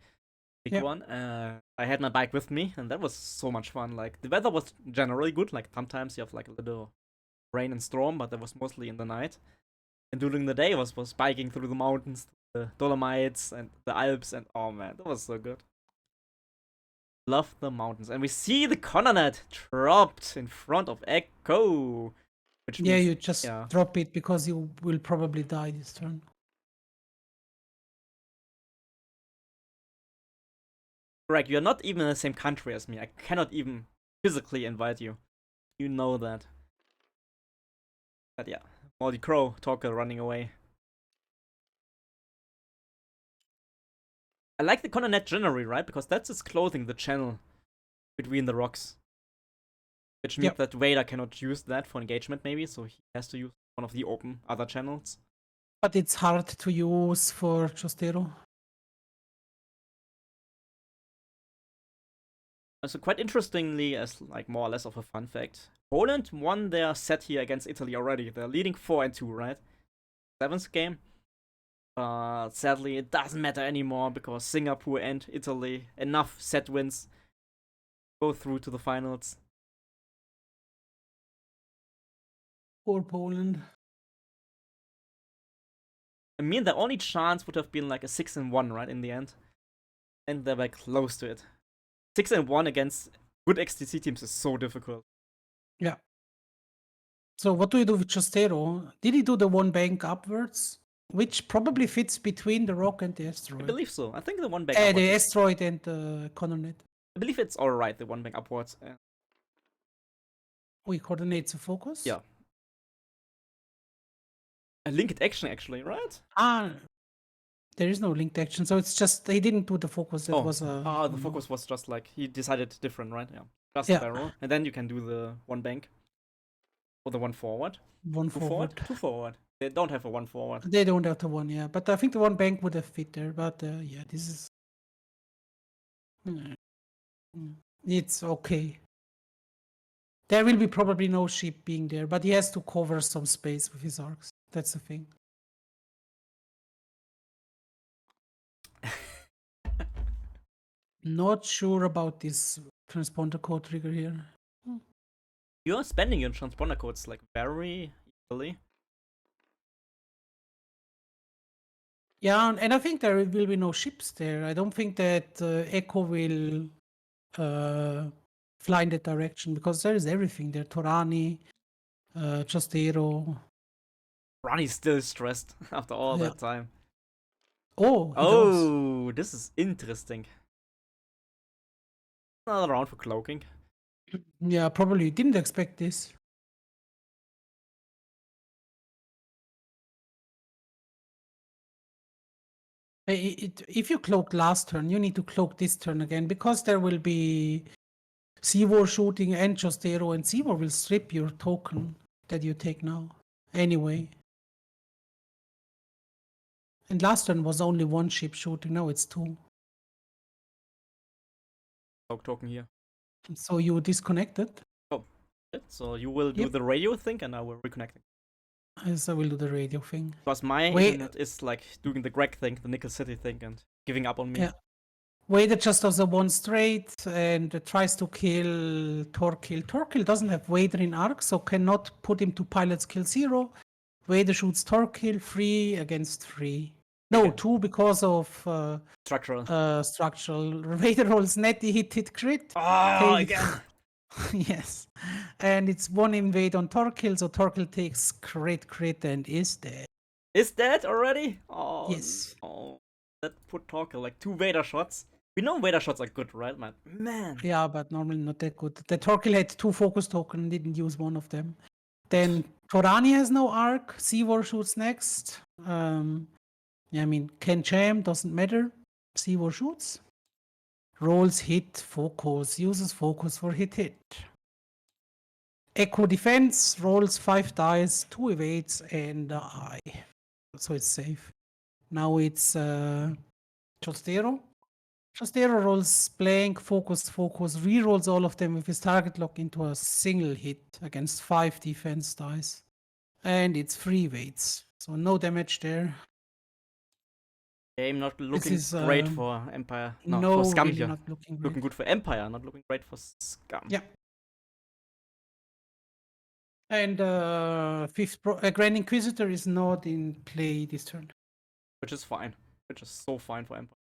Big one. I had my bike with me, and that was so much fun. Like the weather was generally good. Like sometimes you have like a little rain and storm, but that was mostly in the night. And during the day, was biking through the mountains, the Dolomites and the Alps, and oh man, that was so good. Love the mountains, and we see the Cononet dropped in front of Echo. Which means, you just drop it because you will probably die this turn. Greg, you're not even in the same country as me. I cannot even physically invite you. You know that. But yeah, Moldy Crow, Talker running away. I like the Cononet generally, right? Because that's its clothing, the channel between the rocks. Which means that Vader cannot use that for engagement, maybe, so he has to use one of the open other channels. But it's hard to use for Chostero. So quite interestingly, as like more or less of a fun fact, Poland won their set here against Italy already. They're leading 4-2, right? 7th game. Sadly, it doesn't matter anymore because Singapore and Italy, enough set wins, go through to the finals. Poor Poland. I mean, the only chance would have been like a 6-1, right, in the end. And they were close to it. 6-1 against good XTC teams is so difficult. Yeah. So what do you do with Chostero? Did he do the one bank upwards? Which probably fits between the rock and the asteroid. I believe so. I think the one bank upwards. The asteroid and the coordinate. I believe it's alright, the one bank upwards. Coordinates a focus? Yeah. A linked action, actually, right? There is no linked action, so it's just he didn't do the focus. It was a. The focus was just like he decided different, right? Yeah. Just barrel, and then you can do the one bank. Or the one forward? One Two forward. Two forward. They don't have a one forward. They don't have the one, yeah. But I think the one bank would have fit there. But yeah, this is. It's okay. There will be probably no ship being there, but he has to cover some space with his arcs. That's the thing. Not sure about this transponder code trigger here. You're spending your transponder codes like very easily. Yeah, and I think there will be no ships there. I don't think that Echo will fly in that direction because there is everything there. Torani, Chastero. Ronnie's still stressed after all Yeah. that time. Oh, he does. Oh, this is interesting. Another round for cloaking. Yeah, probably didn't expect this. If you cloaked last turn, you need to cloak this turn again because there will be C-War shooting and Chastero, and C-War will strip your token that you take now. Anyway. And last turn was only one ship shooting, now it's two. Cloak token here. So you disconnected? Oh, so you will do Yep. the radio thing and I will reconnect it. Yes, I will do the radio thing. Because my Wait. internet is like doing the Greg thing, the Nickel City thing, and giving up on me. Yeah. Vader just does a one straight and tries to kill Torquil. Torquil doesn't have Vader in arc, so cannot put him to pilot skill 0. Vader shoots Torquil 3 against 3. No, Okay. 2 because of Structural. structural. Vader rolls netty hit crit. Oh, again. Yes. And it's one invade on Torquil, so Torquil takes crit and is dead. Is that already? Oh, Yes. Oh, that put Torkel like 2 Vader shots. We know Vader shots are good, right, man? Man. Yeah, but normally not that good. The Torquil had 2 focus tokens, didn't use one of them. Then Torani has no arc. C-War shoots next. Yeah, I mean, can jam, doesn't matter. C-War shoots. Rolls hit, focus, uses focus for hit. Echo defense, rolls 5 dice, 2 evades, and I. So it's safe. Now it's Chostero. Chostero rolls blank, focus, rerolls all of them with his target lock into a single hit against 5 defense dice. And it's 3 weights. So no damage there. Game not looking is, great for Empire. No, No, for Scum really here. not looking great. Looking good for Empire, not looking great for Scum. Yeah. And Grand Inquisitor is not in play this turn. Which is fine. Which is so fine for Empire.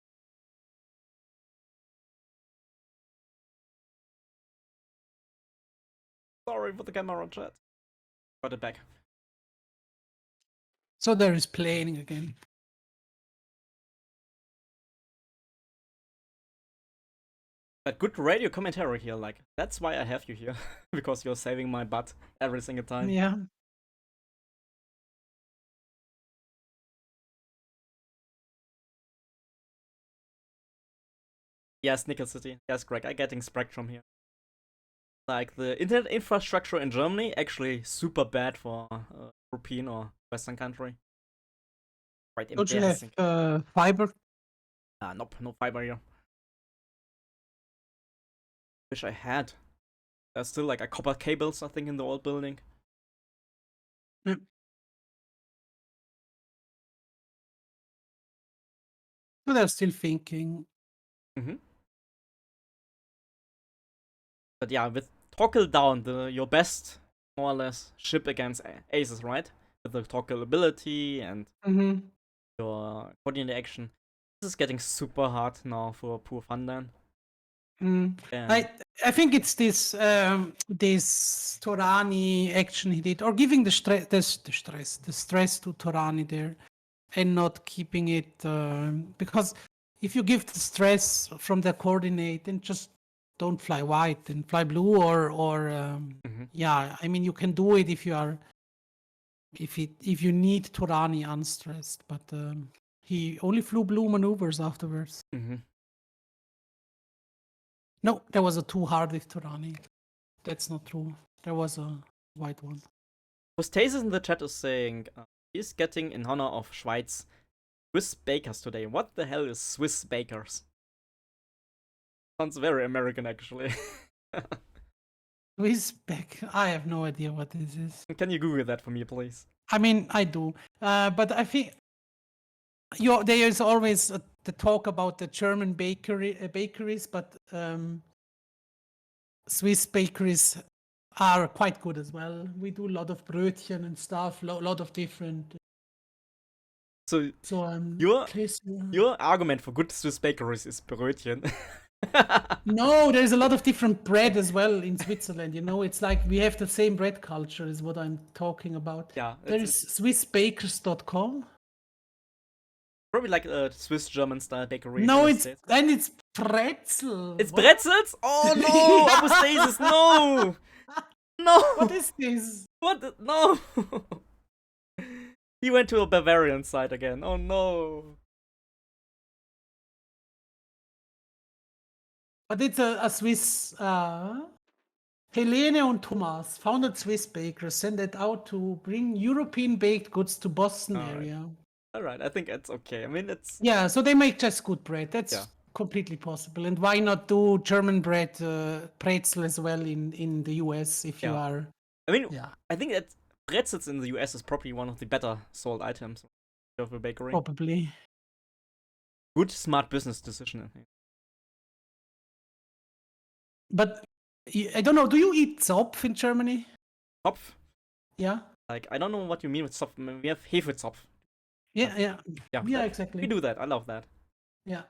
Sorry for the camera chat. Got it back. So there is playing again. But good radio commentary here, like, that's why I have you here. Because you're saving my butt every single time. Yeah. Yes, Nickel City. Yes, Greg, I'm getting Spectrum here. Like, the internet infrastructure in Germany actually super bad for European or Western country. Quite Don't you have embarrassing. fiber? Nope, no fiber here. Wish I had. There's still like a copper cables, I think, in the old building. Yeah. So they're still thinking. But yeah, with Toggle down, your best, more or less, ship against aces, right? With the Toggle ability and your coordinate action. This is getting super hard now for poor Fandan. I think it's this this Torani action he did, or giving the stress to Torani there, and not keeping it because if you give the stress from the coordinate, then just don't fly white and fly blue, or yeah, I mean you can do it if you are if you need Torani unstressed, but he only flew blue maneuvers afterwards. No, there was a too hard with Torani. That's not true. There was a white one. Postasis in the chat is saying he's getting in honor of Schweiz Swiss bakers today. What the hell is Swiss bakers? Sounds very American, actually. Swiss back. I have no idea what this is. Can you Google that for me, please? I mean, I do, but I think there is always the talk about the German bakeries, but Swiss bakeries are quite good as well. We do a lot of Brötchen and stuff, lot of different. So Your your argument for good Swiss bakeries is Brötchen. No, there's a lot of different bread as well in Switzerland. You know, it's like we have the same bread culture, is what I'm talking about. Yeah, there is swissbakers.com. Probably like a Swiss German style bakery. No, it's pretzel. It's pretzels? Oh no! Apostasis, no! No! What is this? What? No! He went to a Bavarian side again. Oh no! But it's a Swiss. Helene and Thomas founded Swiss bakers, sent it out to bring European baked goods to Boston area. Alright, I think it's okay. I mean, it's... Yeah, so they make just good bread. That's completely possible. And why not do German bread, pretzel as well in the US if you are... I mean, I think that pretzels in the US is probably one of the better sold items of a bakery. Probably. Good, smart business decision, I think. But I don't know, do you eat Zopf in Germany? Zopf? Yeah. Like, I don't know what you mean with Zopf. I mean, we have Hefezopf. Yeah, exactly. We do that. I love that. Yeah.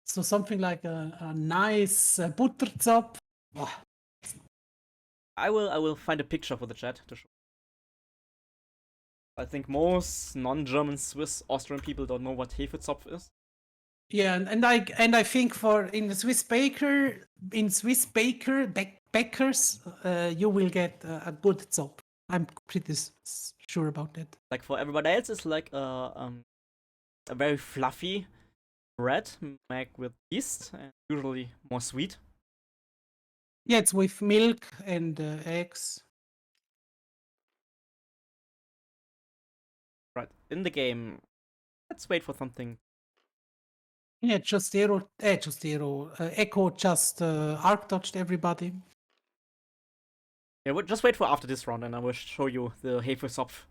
So something like a nice Butterzopf. Oh. I will find a picture for the chat to show. I think most non-German, Swiss, Austrian people don't know what Hefezopf is. Yeah, and I think in the Swiss bakers, you will get a good Zopf. I'm pretty sure about that. Like for everybody else, it's like a very fluffy bread made with yeast and usually more sweet. Yeah, it's with milk and eggs. Right, in the game, let's wait for something. Yeah, Echo just arc dodged everybody. Yeah, we'll just wait for after this round and I will show you the Hefezopf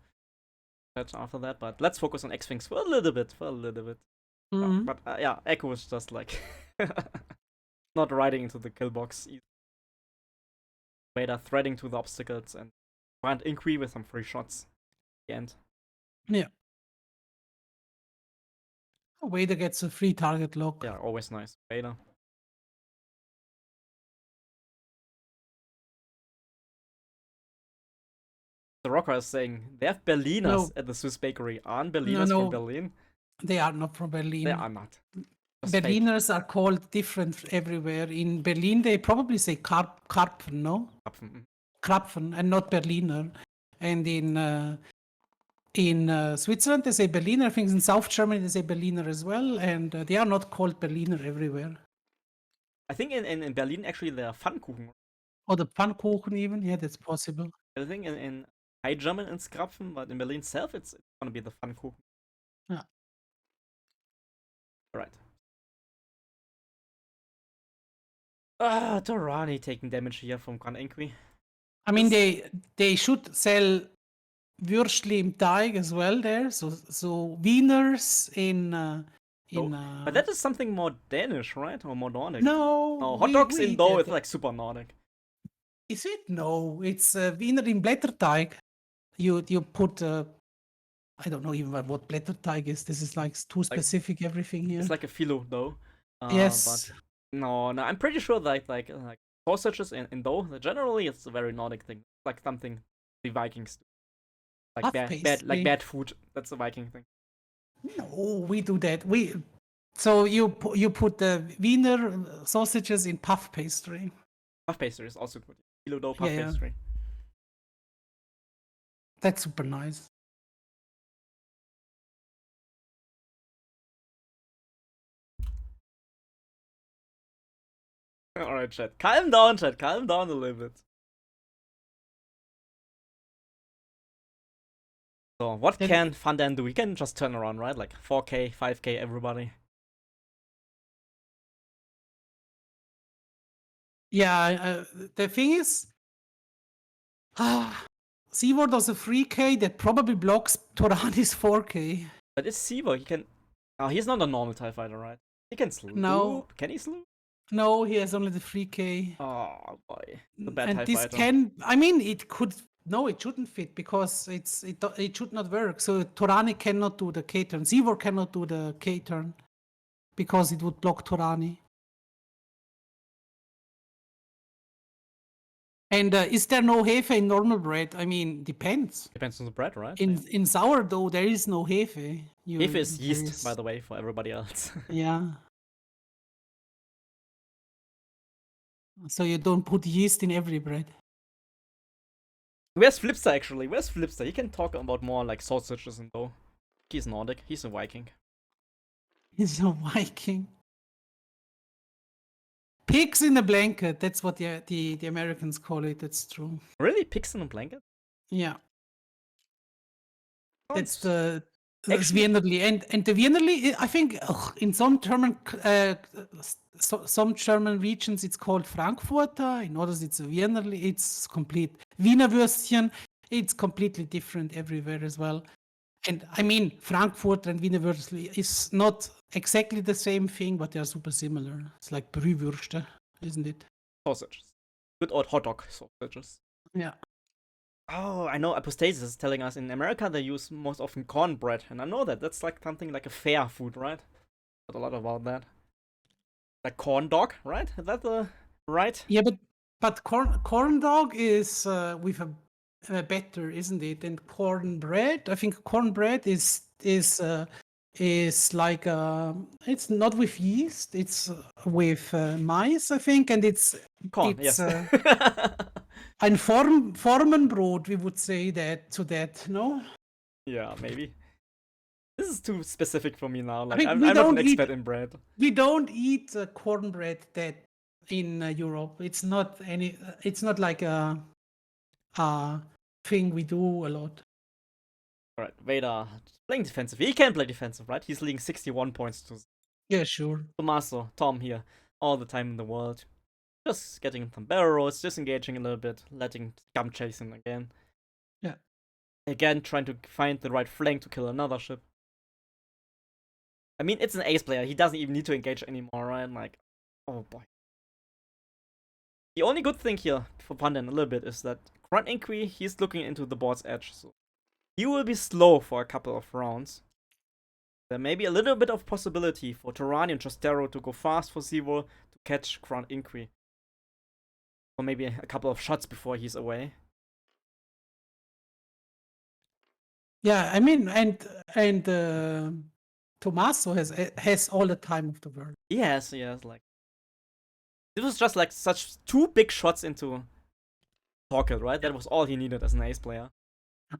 after that, but let's focus on X-Wings for a little bit. Mm-hmm. But yeah, Echo is just like not riding into the kill box either. Vader threading to the obstacles and Brand Inqui with some free shots at the end. Yeah. Vader gets a free target lock. Yeah, always nice. Vader. The Rocker is saying they have Berliners at the Swiss bakery. Aren't Berliners from Berlin? They are not from Berlin. They are not. Just Berliners are called different everywhere. In Berlin, they probably say Karpfen, no? Krapfen, and not Berliner. And in Switzerland, they say Berliner. I think in South Germany, they say Berliner as well. And they are not called Berliner everywhere. I think in Berlin, actually, they are Pfannkuchen. Or the Pfannkuchen even. Yeah, that's possible. I think in High German it's Krapfen, but in Berlin itself, it's gonna be the Pfannkuchen. Yeah. Alright. Torani taking damage here from Brand Inqui. I mean, they should sell Würstli im Teig as well there. So Wieners in but that is something more Danish, right? Or more Nordic? No. Hot dogs in dough is like super Nordic. Is it? No, it's Wiener in Blätterteig. You put I don't know even what Blätterteig is. This is like too specific everything here. It's like a phyllo dough. Yes. But no, I'm pretty sure that like sausages in dough, generally it's a very Nordic thing. Like something the Vikings do. Like bad food. That's a Viking thing. No, we do that. So you put the Wiener sausages in puff pastry. Puff pastry is also good. Phyllo dough puff pastry. That's super nice. Alright, chat. Calm down, chat. Calm down a little bit. So what Then- can Fanden do? He can just turn around, right? Like 4K, 5K, everybody. Yeah, the thing is, Seaward does a 3K that probably blocks Torani's 4K. But it's Sivo. He can. Oh, he's not a normal TIE fighter, right? He can sloop. No. Can he sloop? No, he has only the 3K. Oh boy, the bad And TIE this fighter. can, I mean, it could, no, it shouldn't fit because it should not work. So Torani cannot do the K turn. Seaward cannot do the K turn because it would block Torani. And is there no Hefe in normal bread? I mean, depends. Depends on the bread, right? In sourdough, there is no Hefe. If is yeast, by the way, for everybody else. Yeah. So you don't put yeast in every bread. Where's Flipster actually? Where's Flipster? He can talk about more like sausages and though. He's Nordic. He's a Viking. He's a Viking. Pigs in a blanket. That's what the Americans call it. That's true. Really? Pigs in a blanket? Yeah. That's Sounds- the Actually- Wienerli. And the Wienerli, I think in some some German regions it's called Frankfurter. In others it's a Wienerli. It's complete. Wiener Würstchen, it's completely different everywhere as well. And I mean, Frankfurt and Wiener Würstchen is not exactly the same thing, but they are super similar. It's like Brühwürste, isn't it? Sausages. Good old hot dog sausages. Yeah. Oh, I know Apostasis is telling us in America they use most often cornbread, and I know that. That's like something like a fair food, right? But a lot about that. Like corn dog, right? Is that the right? Yeah, but corn dog is with a batter, isn't it? And cornbread, I think cornbread is like it's not with yeast, it's with mice, I think, and it's Corn, it's yes. ein Formenbrot, we would say that to that, no? Yeah, maybe. This is too specific for me now. Like mean, I'm we not an don't eat- expert in bread. We don't eat cornbread that in Europe. It's not any. It's not like a thing we do a lot. Alright, Vader playing defensive. He can play defensive, right? He's leading 61 points to Yeah, sure. Tommaso, Tom here, all the time in the world. Just getting some barrel rolls, disengaging a little bit, letting Scum chase him again. Yeah. Again, trying to find the right flank to kill another ship. I mean, it's an ace player. He doesn't even need to engage anymore, right? Like, oh boy. The only good thing here for Pandan a little bit is that Grunt Inquiry, he's looking into the board's edge, so he will be slow for a couple of rounds. There may be a little bit of possibility for Torani and Trastero to go fast for Zero to catch Grunt Inquiry. Or maybe a couple of shots before he's away. Yeah, I mean, and Tommaso has all the time of the world. Yes, like it was just like such two big shots into Torkel, right? That was all he needed as an ace player.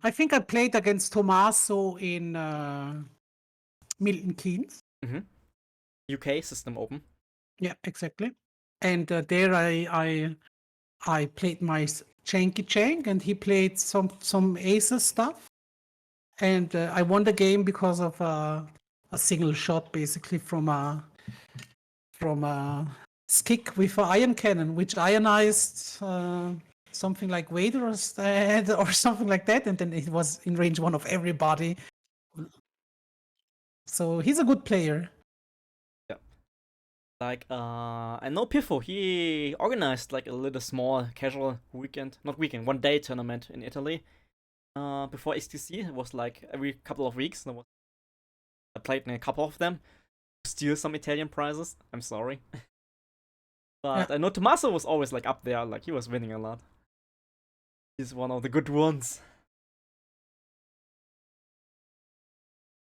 I think I played against Tommaso in Milton Keynes. UK System Open. Yeah, exactly. And there I played my Janky Jank, and he played some Aces stuff. And I won the game because of a single shot, basically from a stick with an ion cannon, which ionized something like Vader or something like that, and then it was in range one of everybody. So he's a good player. Like, I know Piffo, he organized like a little small casual weekend, not weekend, 1 day tournament in Italy. Before XTC, it was like every couple of weeks. I played in a couple of them. Steal some Italian prizes. I'm sorry. But Yeah. I know Tommaso was always like up there, like he was winning a lot. He's one of the good ones.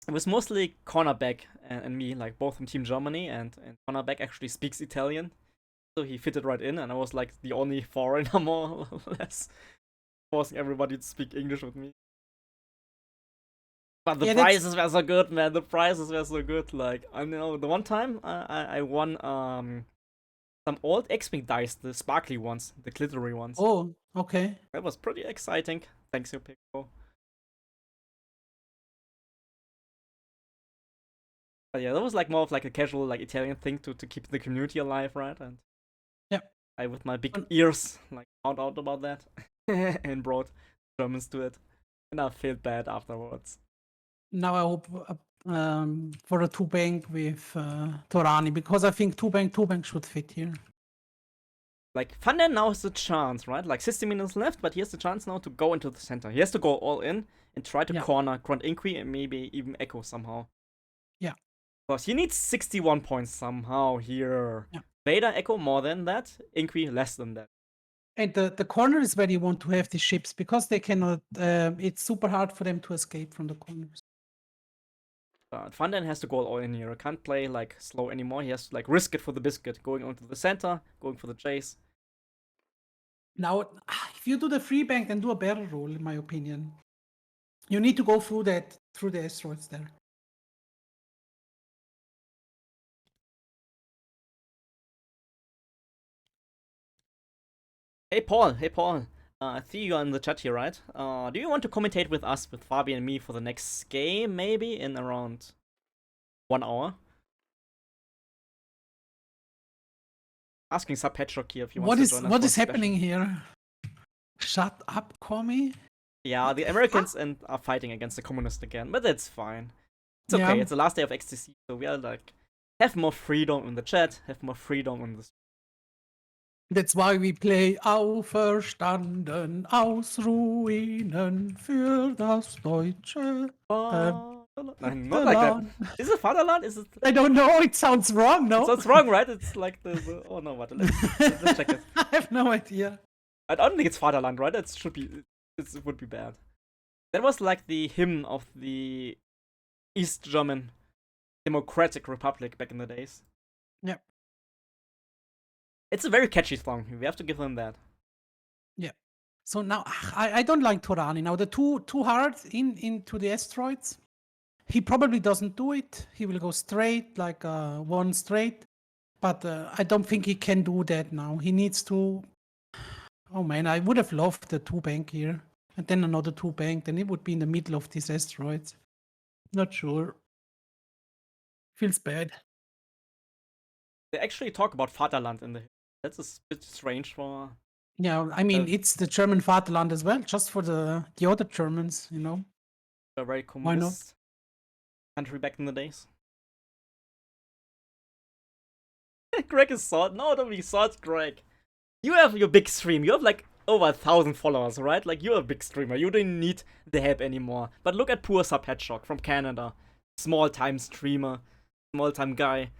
It was mostly cornerback and me, like both from Team Germany, and cornerback actually speaks Italian. So he fitted right in, and I was like the only foreigner, more or less, forcing everybody to speak English with me. But the Yeah, that's- prizes were so good, man. The prizes were so good. Like, I know the one time I won some old X-Wing dice, the sparkly ones, the glittery ones. Oh, okay. That was pretty exciting. Thanks, you Pico. But yeah, that was like more of like a casual like Italian thing to keep the community alive, right? And Yeah. I with my big ears like found out about that and brought Germans to it, and I felt bad afterwards. Now I hope for a 2-bank with Torani, because I think 2-bank should fit here. Like Fanden now has the chance, right? Like 60 minutes left, but he has the chance now to go into the center. He has to go all in and try to corner Grunt Inqui and maybe even Echo somehow. Yeah. Because he needs 61 points somehow here. Yeah. Vader, Echo more than that, Inqui less than that. And the corner is where you want to have the ships, because they cannot, it's super hard for them to escape from the corners. Fanden has to go all in here. Can't play like slow anymore. He has to like risk it for the biscuit, going onto the center, going for the chase. Now, if you do the 3-bank, then do a barrel roll, in my opinion. You need to go through the asteroids there. Hey Paul, I see you in the chat here, right? Do you want to commentate with us, with Fabi and me, for the next game, maybe in around 1 hour? Asking Sub Hedgehog here if you want to join us. What is happening here? Shut up, Commie. Yeah, the Americans are fighting against the communists again, but that's fine. It's okay. Yeah. It's the last day of XTC, so we are like have more freedom in the chat, have more freedom in the. That's why we play Auferstanden aus Ruinen für das deutsche Nein, not like that. Is it Vaterland? Is it? I don't know. It sounds wrong, no? It sounds wrong, right? It's like the oh no, what? Let's check it. I have no idea. I don't think it's Vaterland, right? It should be. It would be bad. That was like the hymn of the East German Democratic Republic back in the days. Yep. It's a very catchy song. We have to give them that. Yeah. So now I don't like Torani. Now the too hard into the asteroids. He probably doesn't do it. He will go straight, like one straight. But I don't think he can do that now. He needs to. Oh man, I would have loved the 2-bank here. And then another 2-bank. Then it would be in the middle of these asteroids. Not sure. Feels bad. They actually talk about Vaterland in the. That's a bit strange for. Yeah, I mean, it's the German Vaterland as well, just for the other Germans, you know. A very communist country back in the days. Greg is salt. No, don't be salt, Greg. You have your big stream. You have like over 1,000 followers, right? Like you're a big streamer. You don't need the help anymore. But look at poor Sub Hedgehog from Canada. Small-time streamer. Small-time guy.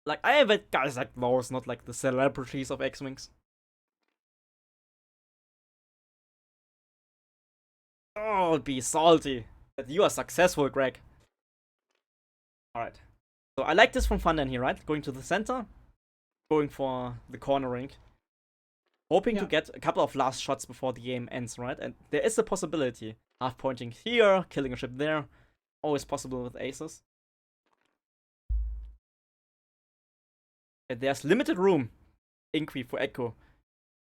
Like, I have guys like those, not like the celebrities of X-Wings. Oh, be salty that you are successful, Greg. Alright. So I like this from Fanden here, right? Going to the center. Going for the cornering. Hoping to get a couple of last shots before the game ends, right? And there is a possibility. Half pointing here, killing a ship there. Always possible with aces. And there's limited room, Inqui for Echo,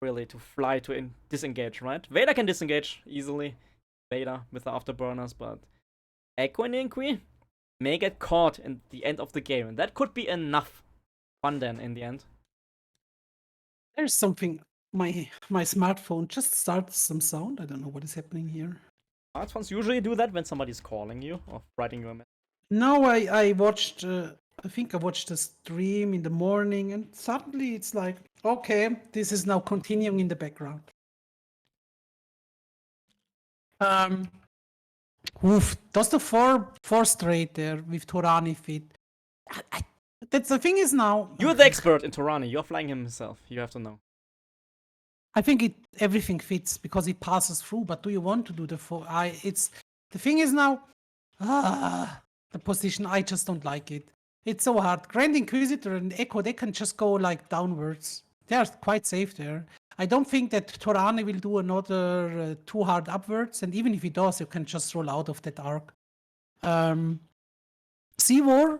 really, to fly to disengage, right? Vader can disengage easily. Vader with the afterburners, but Echo and Inqui may get caught in the end of the game. And that could be enough fun then in the end. There's something. My smartphone just starts some sound. I don't know what is happening here. Smartphones usually do that when somebody's calling you or writing you a message. No, I watched. I think I watched the stream in the morning, and suddenly it's like, okay, this is now continuing in the background. Oof, does the four straight there with Torani fit? That's the thing is now. You're the expert in Torani. You're flying him himself. You have to know. I think everything fits because it passes through. But do you want to do the four? It's the thing is now. The position, I just don't like it. It's so hard. Grand Inquisitor and Echo, they can just go like downwards. They are quite safe there. I don't think that Torani will do another too hard upwards, and even if he does, you can just roll out of that arc. Seawar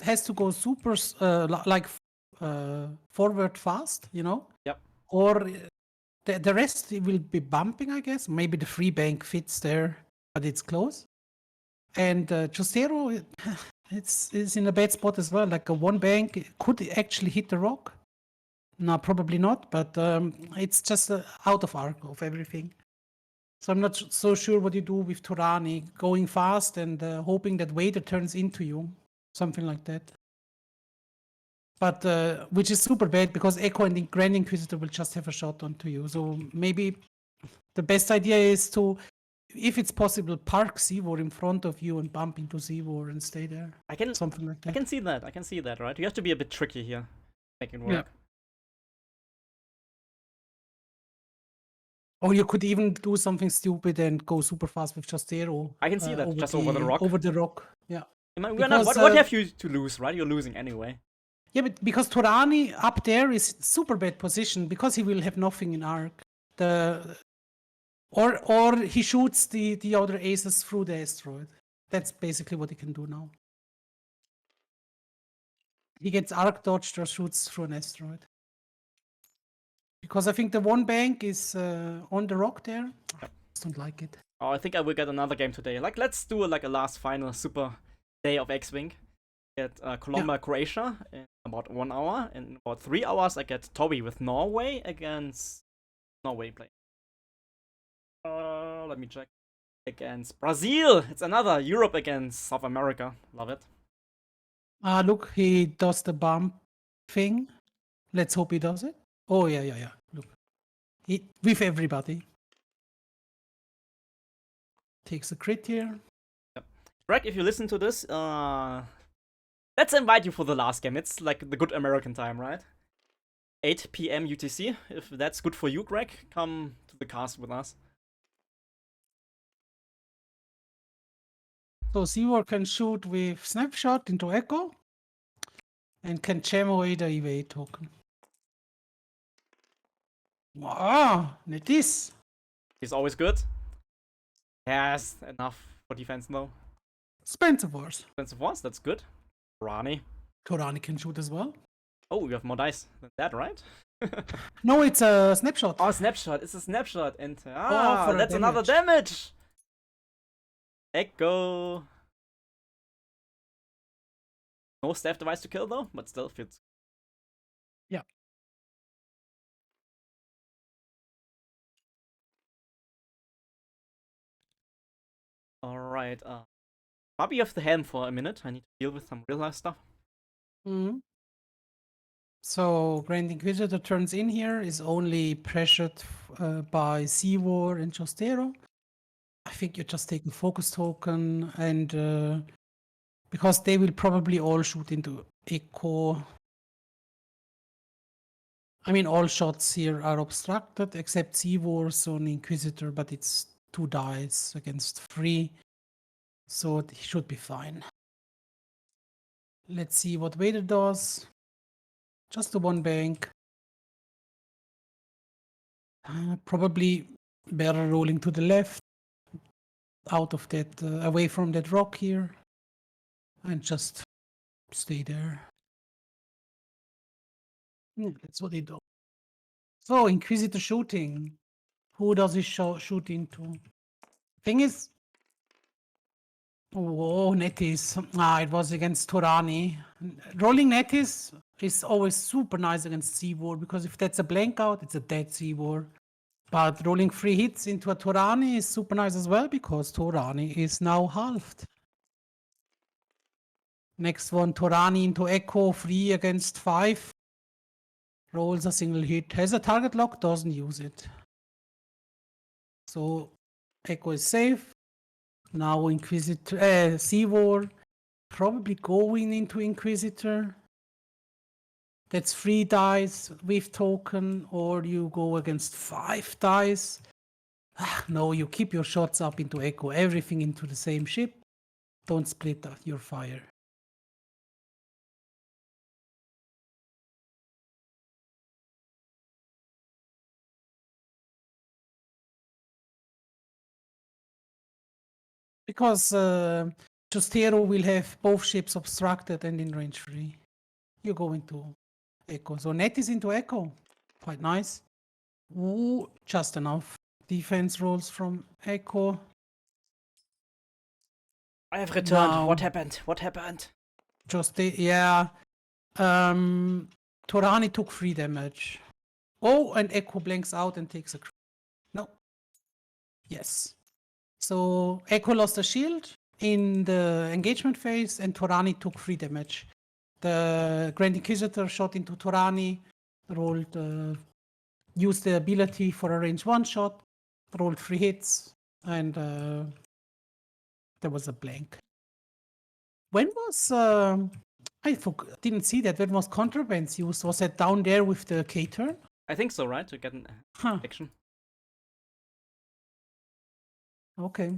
has to go super forward fast, you know. Yep. Or the rest will be bumping, I guess. Maybe the 3-bank fits there, but it's close. And Josero, it's in a bad spot as well. Like a one bank could actually hit the rock. No, probably not, but it's just out of arc of everything. So I'm not so sure what you do with Torani, going fast and hoping that Vader turns into you, something like that. But which is super bad because Echo and the Grand Inquisitor will just have a shot onto you. So maybe the best idea is to, if it's possible, park Seawar in front of you and bump into Seawar and stay there. I can Something like that. I can see that. I can see that, right? You have to be a bit tricky here. Make it work. Yeah. Or you could even do something stupid and go super fast with Justero. I can see that, just over the rock. Over the rock, yeah. What have you to lose, right? You're losing anyway. Yeah, but because Torani up there is super bad position because he will have nothing in arc. Or he shoots the other aces through the asteroid. That's basically what he can do now. He gets arc dodged or shoots through an asteroid. Because I think the one bank is on the rock there. I just don't like it. Oh, I think I will get another game today. Like, let's do like a last final super day of X-Wing. Get Colombia, Croatia in about 1 hour. In about 3 hours, I get Toby with Norway against Norway play. Let me check. Against Brazil. It's another Europe against South America. Love it. Look, he does the bump thing. Let's hope he does it. Oh, yeah. Look. With everybody. Takes a crit here. Yep. Greg, if you listen to this, let's invite you for the last game. It's like the good American time, right? 8 p.m. UTC. If that's good for you, Greg, come to the cast with us. So Seawar can shoot with Snapshot into Echo and can jam away the evade token. Wow, Netis. He's always good. Yes, enough for defense though. Expensive Wars. Expensive Wars, that's good. Rani. Torani can shoot as well. Oh, you have more dice than that, right? No, it's a Snapshot. Oh, Snapshot. It's a Snapshot. And that's another damage. Echo. No staff device to kill though, but still fits. Yeah. Alright, Bobby, you have the helm for a minute. I need to deal with some real life stuff. So Grand Inquisitor turns in here, is only pressured by Seawar and Jostero. I think you just take a focus token and because they will probably all shoot into Echo. I mean, all shots here are obstructed except Seawar's on Inquisitor, but it's 2 dice against 3. So he should be fine. Let's see what Vader does. Just the one bank. Probably better rolling to the left. Out of that, away from that rock here. And just stay there. Yeah, that's what they do. So, Inquisitor shooting. Who does he shoot into? Thing is... Oh, Netis. It was against Torani. Rolling Netis is always super nice against Seawar, because if that's a blank out, it's a dead Seawar. But rolling 3 hits into a Torani is super nice as well, because Torani is now halved. Next one, Torani into Echo, 3 against 5. Rolls a single hit. Has a target lock, doesn't use it. So Echo is safe. Now Inquisitor, Seawar, probably going into Inquisitor. That's 3 dice with token, or you go against 5 dice. No, you keep your shots up into Echo, everything into the same ship. Don't split your fire. Because Justero will have both ships obstructed and in range 3. You go into Echo. So Net is into Echo. Quite nice. Ooh, just enough. Defense rolls from Echo. I have returned. Now, What happened? What happened? Yeah. Torani took 3 damage. Oh, and Echo blanks out and takes a crit. No. Yes. So Echo lost a shield in the engagement phase, and Torani took 3 damage. The Grand Inquisitor shot into Torani, rolled, used the ability for a range 1 shot, rolled 3 hits, and there was a blank. When was didn't see that. When was Contrabands used? Was that down there with the K turn? I think so, right? To get an action. Okay.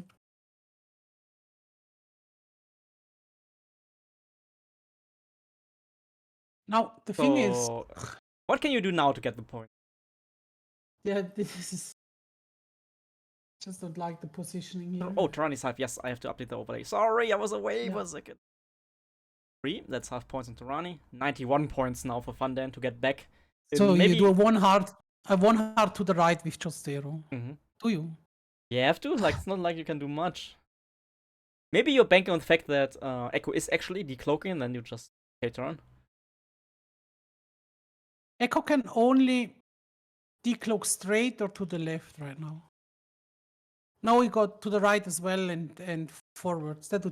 Now the thing is, what can you do now to get the point? yeah, this is just don't like the positioning here. Oh, Torani's half. Yes, I have to update the overlay. Sorry, I was away Yeah. for a second. 3. That's half points on Torani. 91 points now for Fundan to get back. So maybe... you do a one heart to the right with Jostero. Do you? You have to. Like, it's not like you can do much. Maybe you're banking on the fact that Echo is actually decloaking, and then you just K-turn. Echo can only decloak straight or to the left right now. Now we got to the right as well and forwards. That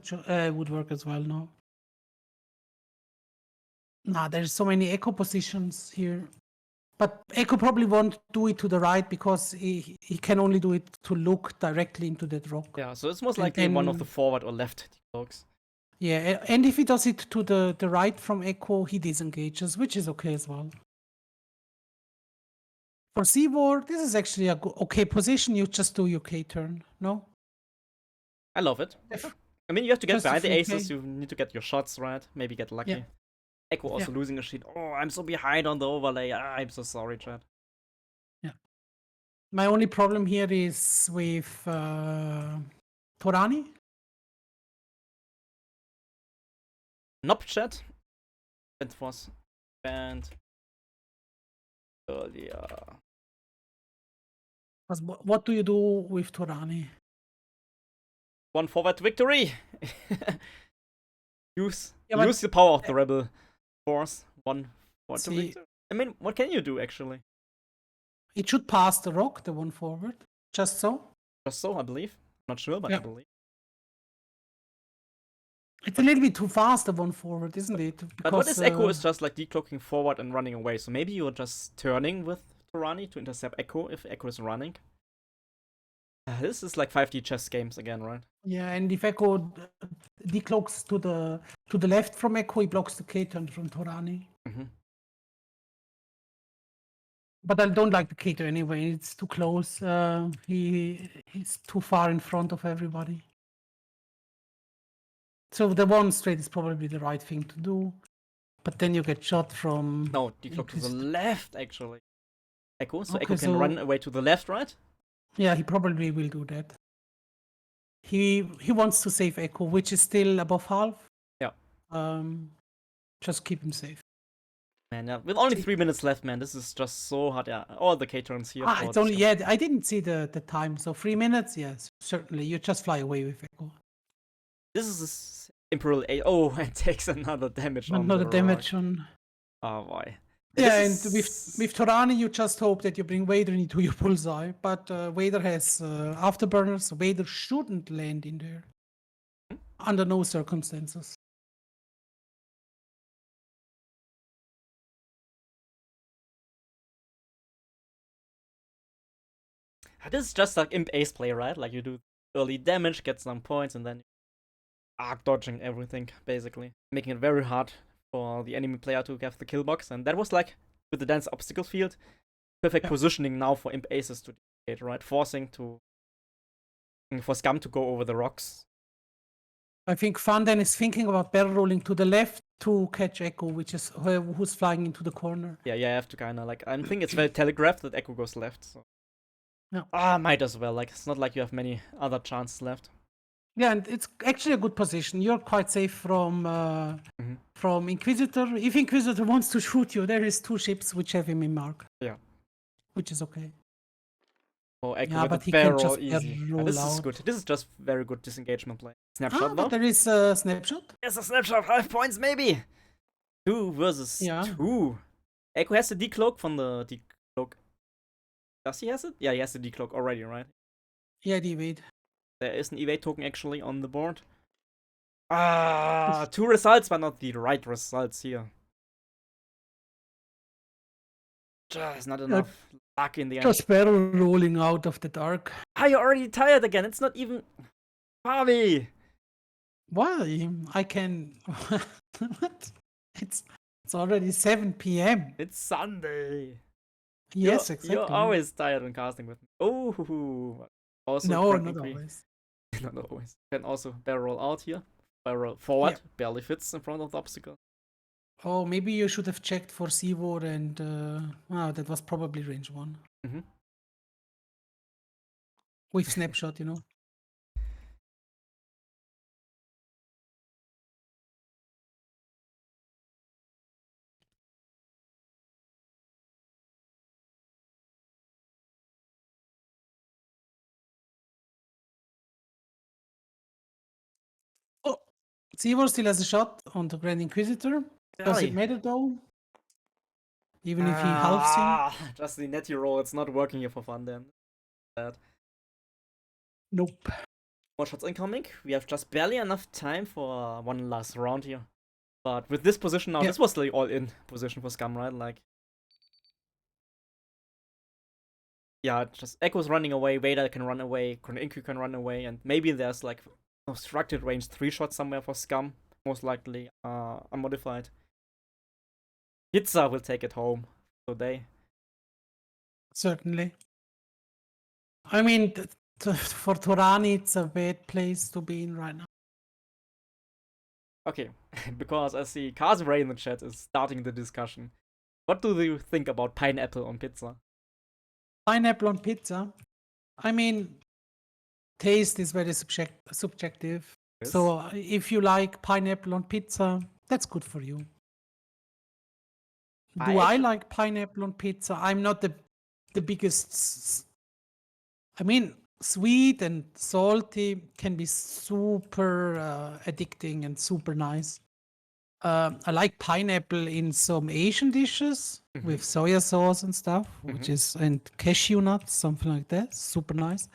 would work as well now. Nah, there's so many Echo positions here. But Echo probably won't do it to the right because he can only do it to look directly into that rock. Yeah, so it's most likely one of the forward or left decloaks. Yeah, and if he does it to the right from Echo, he disengages, which is okay as well. For Seawar, this is actually a okay position. You just do your K turn, no? I love it. I mean, you have to get Just a behind the free aces. K. You need to get your shots right. Maybe get lucky. Yeah. Echo also losing a sheet. Oh, I'm so behind on the overlay. I'm so sorry, chat. Yeah. My only problem here is with Torani. Nope, chat. It was banned earlier. What do you do with Torani? One forward victory. use Yeah, the power of the rebel force. One forward See- victory. I mean, what can you do actually? It should pass the rock, the one forward. Just so. Just so, I believe. Not sure, but Yeah. I believe. It's a little bit too fast, the one forward, isn't it? But what is Echo is just like decloaking forward and running away. So maybe you're just turning with Torani to intercept Echo if Echo is running. This is like 5D chess games again, right? Yeah, and if Echo decloaks to the left from Echo, he blocks the K-turn from Torani. But I don't like the K-turn anyway. It's too close. He's too far in front of everybody. So the one straight is probably the right thing to do. But then you get shot from... No, decloak to the left, actually. Echo, so Okay, Echo can run away to the left, right? Yeah, he probably will do that. He wants to save Echo, which is still above half. Yeah. Just keep him safe. Man, yeah. With only 3 minutes left, man, this is just so hard. Yeah, all the K-turns here. It's only, I didn't see the time. So 3 minutes, yes, certainly. You just fly away with Echo. This is Imperial A. Oh, and takes another damage on Another the damage rock. on... Oh, boy. Yeah, and with Torani, you just hope that you bring Vader into your bullseye. But Vader has afterburners. Vader shouldn't land in there. Under no circumstances. This is just like Imp Ace play, right? Like you do early damage, get some points, and then arc dodging everything, basically. Making it very hard for the enemy player to get the kill box. And that was like, with the dense obstacle field, perfect positioning now for Imp Aces to defeat, right? Forcing for Scum to go over the rocks. I think Fundan is thinking about barrel rolling to the left to catch Echo, which is who's flying into the corner. Yeah, you have to kind of like, I think it's very telegraphed that Echo goes left. So. Yeah. Might as well. Like, it's not like you have many other chances left. Yeah, and it's actually a good position. You're quite safe from Inquisitor. If Inquisitor wants to shoot you, there is 2 ships which have him in mark. Yeah. Which is okay. Oh, Echo Yeah, with but the he can barrel just easy. roll This is out. good. This is just very good disengagement play. Snapshot Ah, though. but there is a snapshot. Yes, a snapshot. 5 points maybe. 2 versus Yeah. 2. Echo has the decloak from the decloak. Does he has it? Yeah, he has the decloak already, right? Yeah, the evade. There is an evade token actually on the board. Ah, 2 results, but not the right results here. Just not enough luck in the end. Just barrel rolling out of the dark. Ah, you're already tired again. It's not even. Bobby! Why? I can. What? It's already 7 p.m. It's Sunday. Yes, You're exactly. always tired when casting with me. Oh, also No, front not increase. always. Not always. Can also barrel roll out here. Barrel forward, Yeah. barely fits in front of the obstacle. Oh, maybe you should have checked for Sivor and that was probably range 1. Mhm. With snapshot, you know. Oh, Sivor still has a shot on the Grand Inquisitor. Does it Barely. matter though? Even if he halves him? Just the netty roll. It's not working here for fun then. Bad. Nope. More shots incoming. We have just barely enough time for one last round here. But with this position now, Yeah. this was the all-in position for Scum, right? Like, yeah, just Echo's running away, Vader can run away, Inky can run away, and maybe there's like obstructed range 3 shots somewhere for Scum, most likely unmodified. Hitza will take it home today. Certainly. I mean, for Torani, it's a bad place to be in right now. Okay, because I see Casbray in the chat is starting the discussion. What do you think about pineapple on pizza? Pineapple on pizza. I mean, taste is very subjective. Yes. So if you like pineapple on pizza, that's good for you. Do I like pineapple on pizza? I'm not the biggest. I mean, sweet and salty can be super addicting and super nice. I like pineapple in some Asian dishes with soya sauce and stuff, which is and cashew nuts, something like that. Super nice.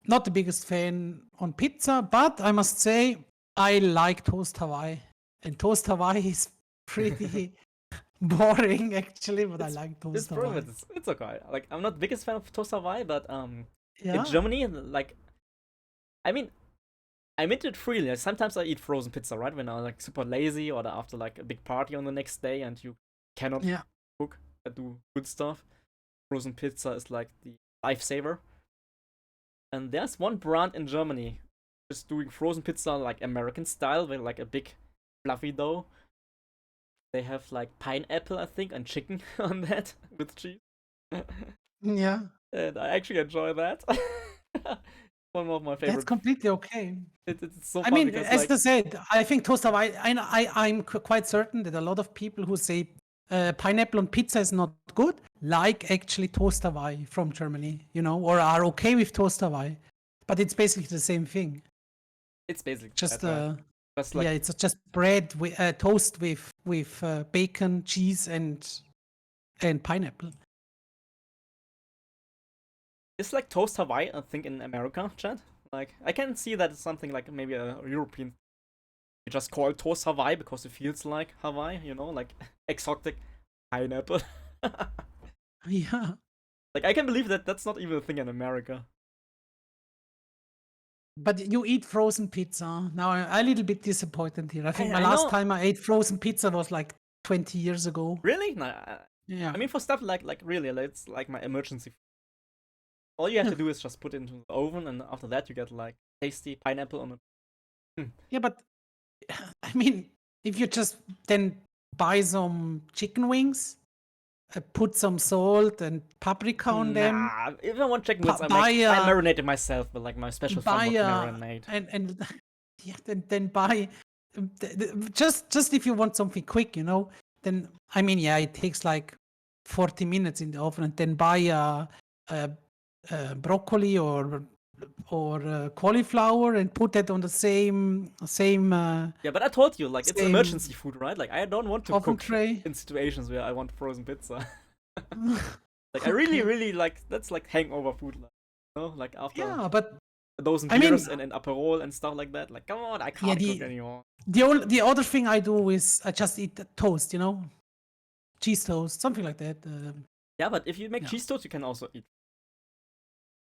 Not the biggest fan on pizza, but I must say I like toast Hawaii, and toast Hawaii is pretty boring actually, but I like toast Hawaii. It's okay. Like, I'm not the biggest fan of toast Hawaii, but Yeah. in Germany, like, I mean, I admit it freely. Sometimes I eat frozen pizza, right? When I'm like super lazy or after like a big party on the next day and you cannot cook and do good stuff. Frozen pizza is like the lifesaver. And there's one brand in Germany just doing frozen pizza like American style with like a big fluffy dough. They have like pineapple, I think, and chicken on that with cheese. Yeah. And I actually enjoy that. One of my favorite. That's completely okay. It's so I fun mean, because, as like, I said, I think toast Hawaii. I'm quite certain that a lot of people who say pineapple on pizza is not good, like actually toast Hawaii from Germany, you know, or are okay with toast Hawaii. But it's basically the same thing. it's basically Just that, right? Just like, yeah, it's just bread with toast with bacon, cheese, and pineapple. it's like toast Hawaii, I think, in America, Chad. Like, I can see that it's something like maybe a European. You just call it toast Hawaii because it feels like Hawaii, you know, like exotic pineapple. Yeah. Like, I can believe that that's not even a thing in America. But you eat frozen pizza. Now I'm a little bit disappointed here. I think my I last know. time I ate frozen pizza was like 20 years ago. Really? No, Yeah. I mean, for stuff like really, it's like my emergency. All you have to do is just put it into the oven, and after that you get like tasty pineapple on it. Yeah, but I mean, if you just then buy some chicken wings, put some salt and paprika on them, Nah, if I want chicken wings, I buy marinate it myself with like my special form of marinade. and yeah, then buy just if you want something quick, you know. Then I mean, yeah, it takes like 40 minutes in the oven, and then buy a broccoli or cauliflower and put that on the same Yeah, but I told you, like, it's same emergency food, right? Like, I don't want to oven cook tray. in situations where I want frozen pizza. Like, I really, Okay. really like that's like hangover food, like, you know, like after Yeah, but a dozen I mean, beers and Aperol and stuff like that. Like, come on, I yeah, can't cook anymore. the other thing I do is I just eat the toast, you know, cheese toast, something like that. Yeah, but if you make Yeah. cheese toast, you can also eat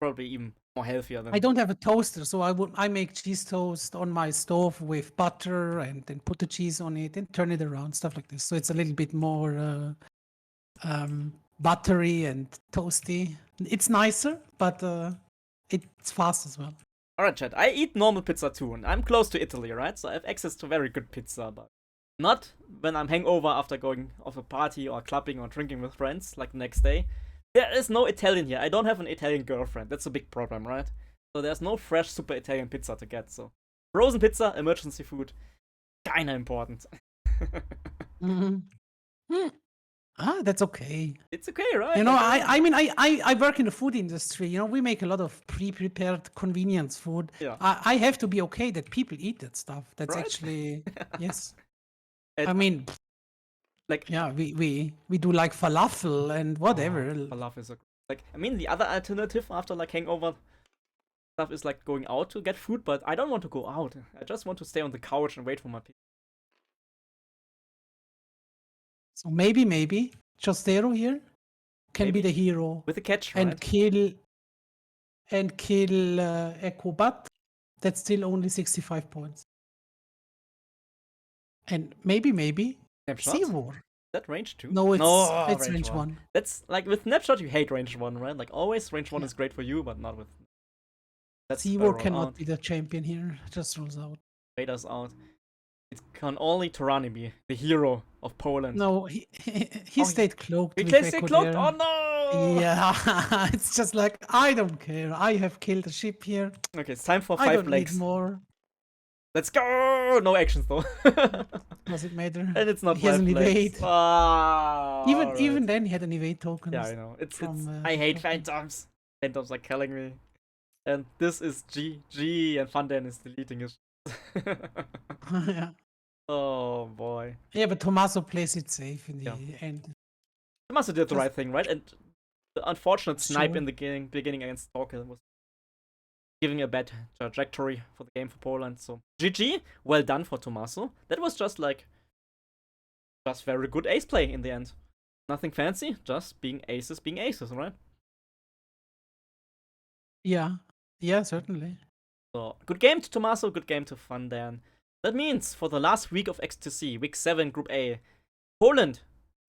probably even more healthier I than. don't have a toaster, so I make cheese toast on my stove with butter and then put the cheese on it and turn it around, stuff like this. So it's a little bit more buttery and toasty. It's nicer, but it's fast as well. Alright, chat. I eat normal pizza too, and I'm close to Italy, right? So I have access to very good pizza, but not when I'm hangover after going off a party or clubbing or drinking with friends, like the next day. There is no Italian here. I don't have an Italian girlfriend. That's a big problem, right? So there's no fresh super Italian pizza to get. So frozen pizza, emergency food, kinda important. Mhm. That's okay. It's okay, right? You know, Like, I mean, I work in the food industry. You know, we make a lot of pre-prepared convenience food. Yeah. I have to be okay that people eat that stuff. That's Right? actually yes. And, I mean, like, yeah, we do like falafel and whatever. falafel is like, I mean, the other alternative after like hangover stuff is like going out to get food, but I don't want to go out. I just want to stay on the couch and wait for my pizza. So maybe Chostero here can Maybe. be the hero With a catch, and right? kill Echo, but that's still only 65 points. And maybe Snapshot? Seawar. That range 2? No, it's range range 1. one. That's like with Snapshot, you hate range 1, right? Like always, range 1 Yeah. is great for you, but not with. That's Seawar roll cannot out. be the champion here. Just rolls out. Raiders out. It can only Torani be the hero of Poland. No, he stayed cloaked We with can stay Echo cloaked. there. Oh no! Yeah, it's just like I don't care. I have killed a ship here. Okay, it's time for I 5 don't need legs. more. Let's go! No actions though. Does it matter? And it's not He has 5 an legs. evade. Ah, Even then, he had an evade token. Yeah, I know. It's from, I hate from- phantoms. Phantoms are killing me. And this is GG, and Fundan is deleting his. yeah. Oh boy. Yeah, but Tommaso plays it safe in the Yeah. end. Tommaso did the Just- right thing, right? And the unfortunate snipe Sure. in the beginning against Torkel was giving a bad trajectory for the game for Poland. So GG, well done for Tommaso. That was just like just very good ace play in the end. Nothing fancy, just being aces, right? Yeah, certainly. So good game to Tommaso, good game to Fundan. That means for the last week of XTC, week 7, Group A, Poland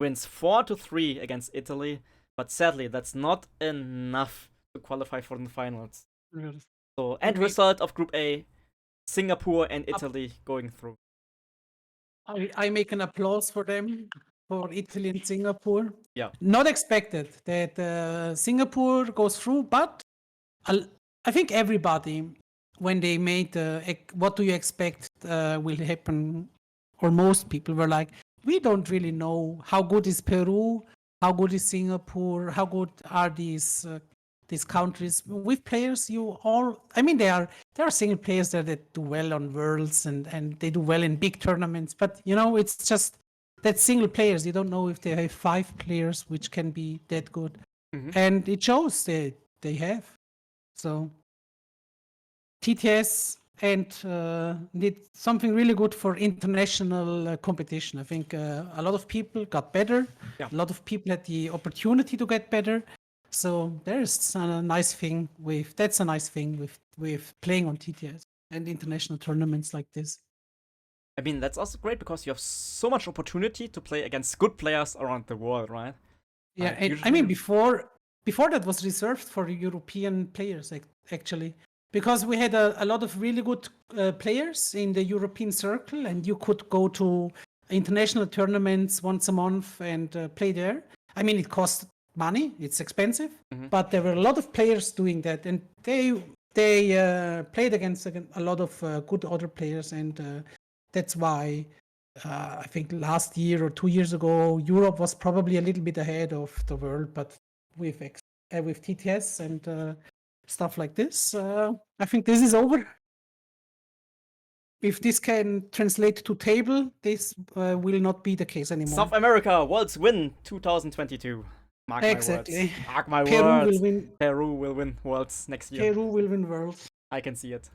wins 4-3 against Italy, but sadly that's not enough to qualify for the finals. So end result of Group A, Singapore and Italy going through. I make an applause for them, for Italy and Singapore. Yeah. Not expected that Singapore goes through, but I think everybody, when they made what do you expect will happen, or most people were like, we don't really know how good is Peru, how good is Singapore, how good are these countries with players. I mean, there are single players there that do well on worlds and they do well in big tournaments, but you know, it's just that single players. You don't know if they have 5 players which can be that good, and it shows they have. So TTS and did something really good for international competition. I think a lot of people got better. Yeah. A lot of people had the opportunity to get better. So there's a nice thing with playing on TTS and international tournaments like this. I mean, that's also great because you have so much opportunity to play against good players around the world, right? Yeah, and I mean, before that was reserved for European players, actually, because we had a lot of really good players in the European circle, and you could go to international tournaments once a month and play there. I mean, it cost money; it's expensive, but there were a lot of players doing that, and they played against a lot of good other players, and that's why. I think last year or 2 years ago, Europe was probably a little bit ahead of the world, but with with TTS and stuff like this. I think this is over. If this can translate to table, this will not be the case anymore. South America, Worlds win 2022. Mark Exactly. my words. Mark my Peru words. will win. Peru will win Worlds next year. Peru will win Worlds. I can see it.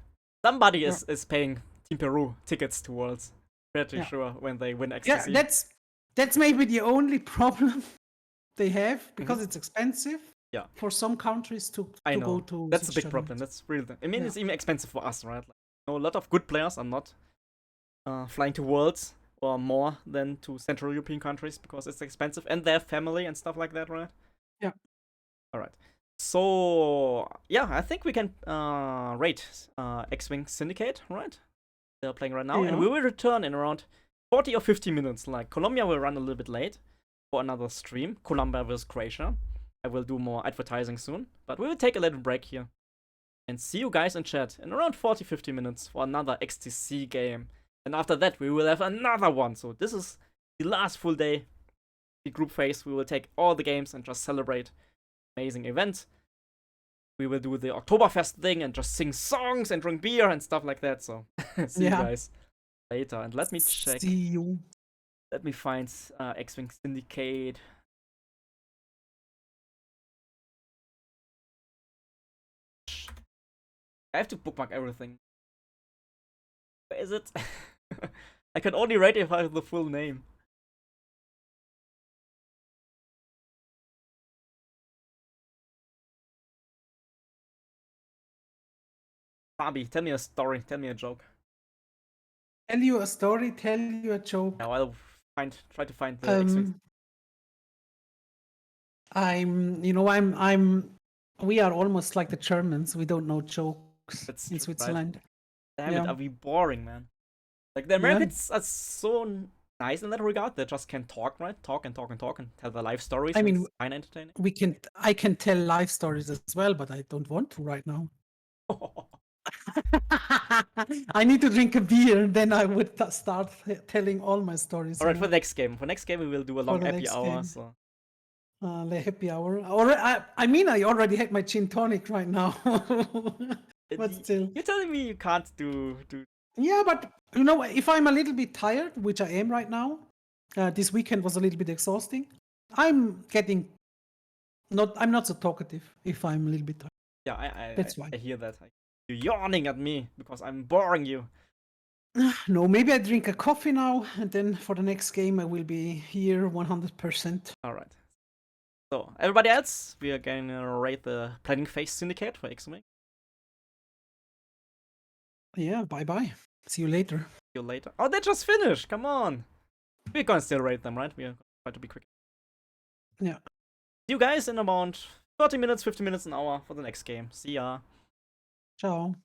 Somebody is paying Team Peru tickets to Worlds. Pretty sure when they win XTC. Yeah, that's maybe the only problem they have because it's expensive. Yeah. For some countries to go to. That's a big problem. That's really. I mean, it's even expensive for us, right? Like, a lot of good players are not flying to Worlds or more than to Central European countries because it's expensive and they have family and stuff like that, right? Yeah. All right. So yeah, I think we can rate X-Wing Syndicate, right? They're playing right now, and we will return in around 40 or 50 minutes. Like Colombia will run a little bit late for another stream. Colombia versus Croatia. I will do more advertising soon, but we will take a little break here and see you guys in chat in around 40-50 minutes for another XTC game. And after that, we will have another one. So this is the last full day, the group phase. We will take all the games and just celebrate amazing event. We will do the Oktoberfest thing and just sing songs and drink beer and stuff like that. So see you guys later. And let me check. See you. Let me find X-Wing Syndicate. I have to bookmark everything. Where is it? I can only rate if I have the full name. Fabi, tell me a story. Tell me a joke. Tell you a story. Tell you a joke. Now I'll try to find the X-Wing. We are almost like the Germans. We don't know jokes in Switzerland. Right? Damn it, are we boring, man? Like the Americans are so nice in that regard. They just can talk, right? Talk and tell their life stories. I mean, it's kind of entertaining. I can tell life stories as well, but I don't want to right now. I need to drink a beer, then I would start telling all my stories. All right, for next game. For next game, we will do a long happy hour. So. The happy hour. I mean, I already had my gin tonic right now. But still. You're telling me you can't do. Yeah, but you know, if I'm a little bit tired, which I am right now, this weekend was a little bit exhausting. I'm not so talkative if I'm a little bit tired. Yeah, that's why. I hear that. You're yawning at me because I'm boring you. No, maybe I drink a coffee now, and then for the next game I will be here 100%. All right. So, everybody else, we are going to rate the planning phase syndicate for X-Wing. Yeah, bye-bye. See you later. See you later. Oh, they just finished. Come on. We're going to still rate them, right? We're going to try to be quick. Yeah. See you guys in about 30 minutes, 50 minutes, an hour for the next game. See ya. Ciao.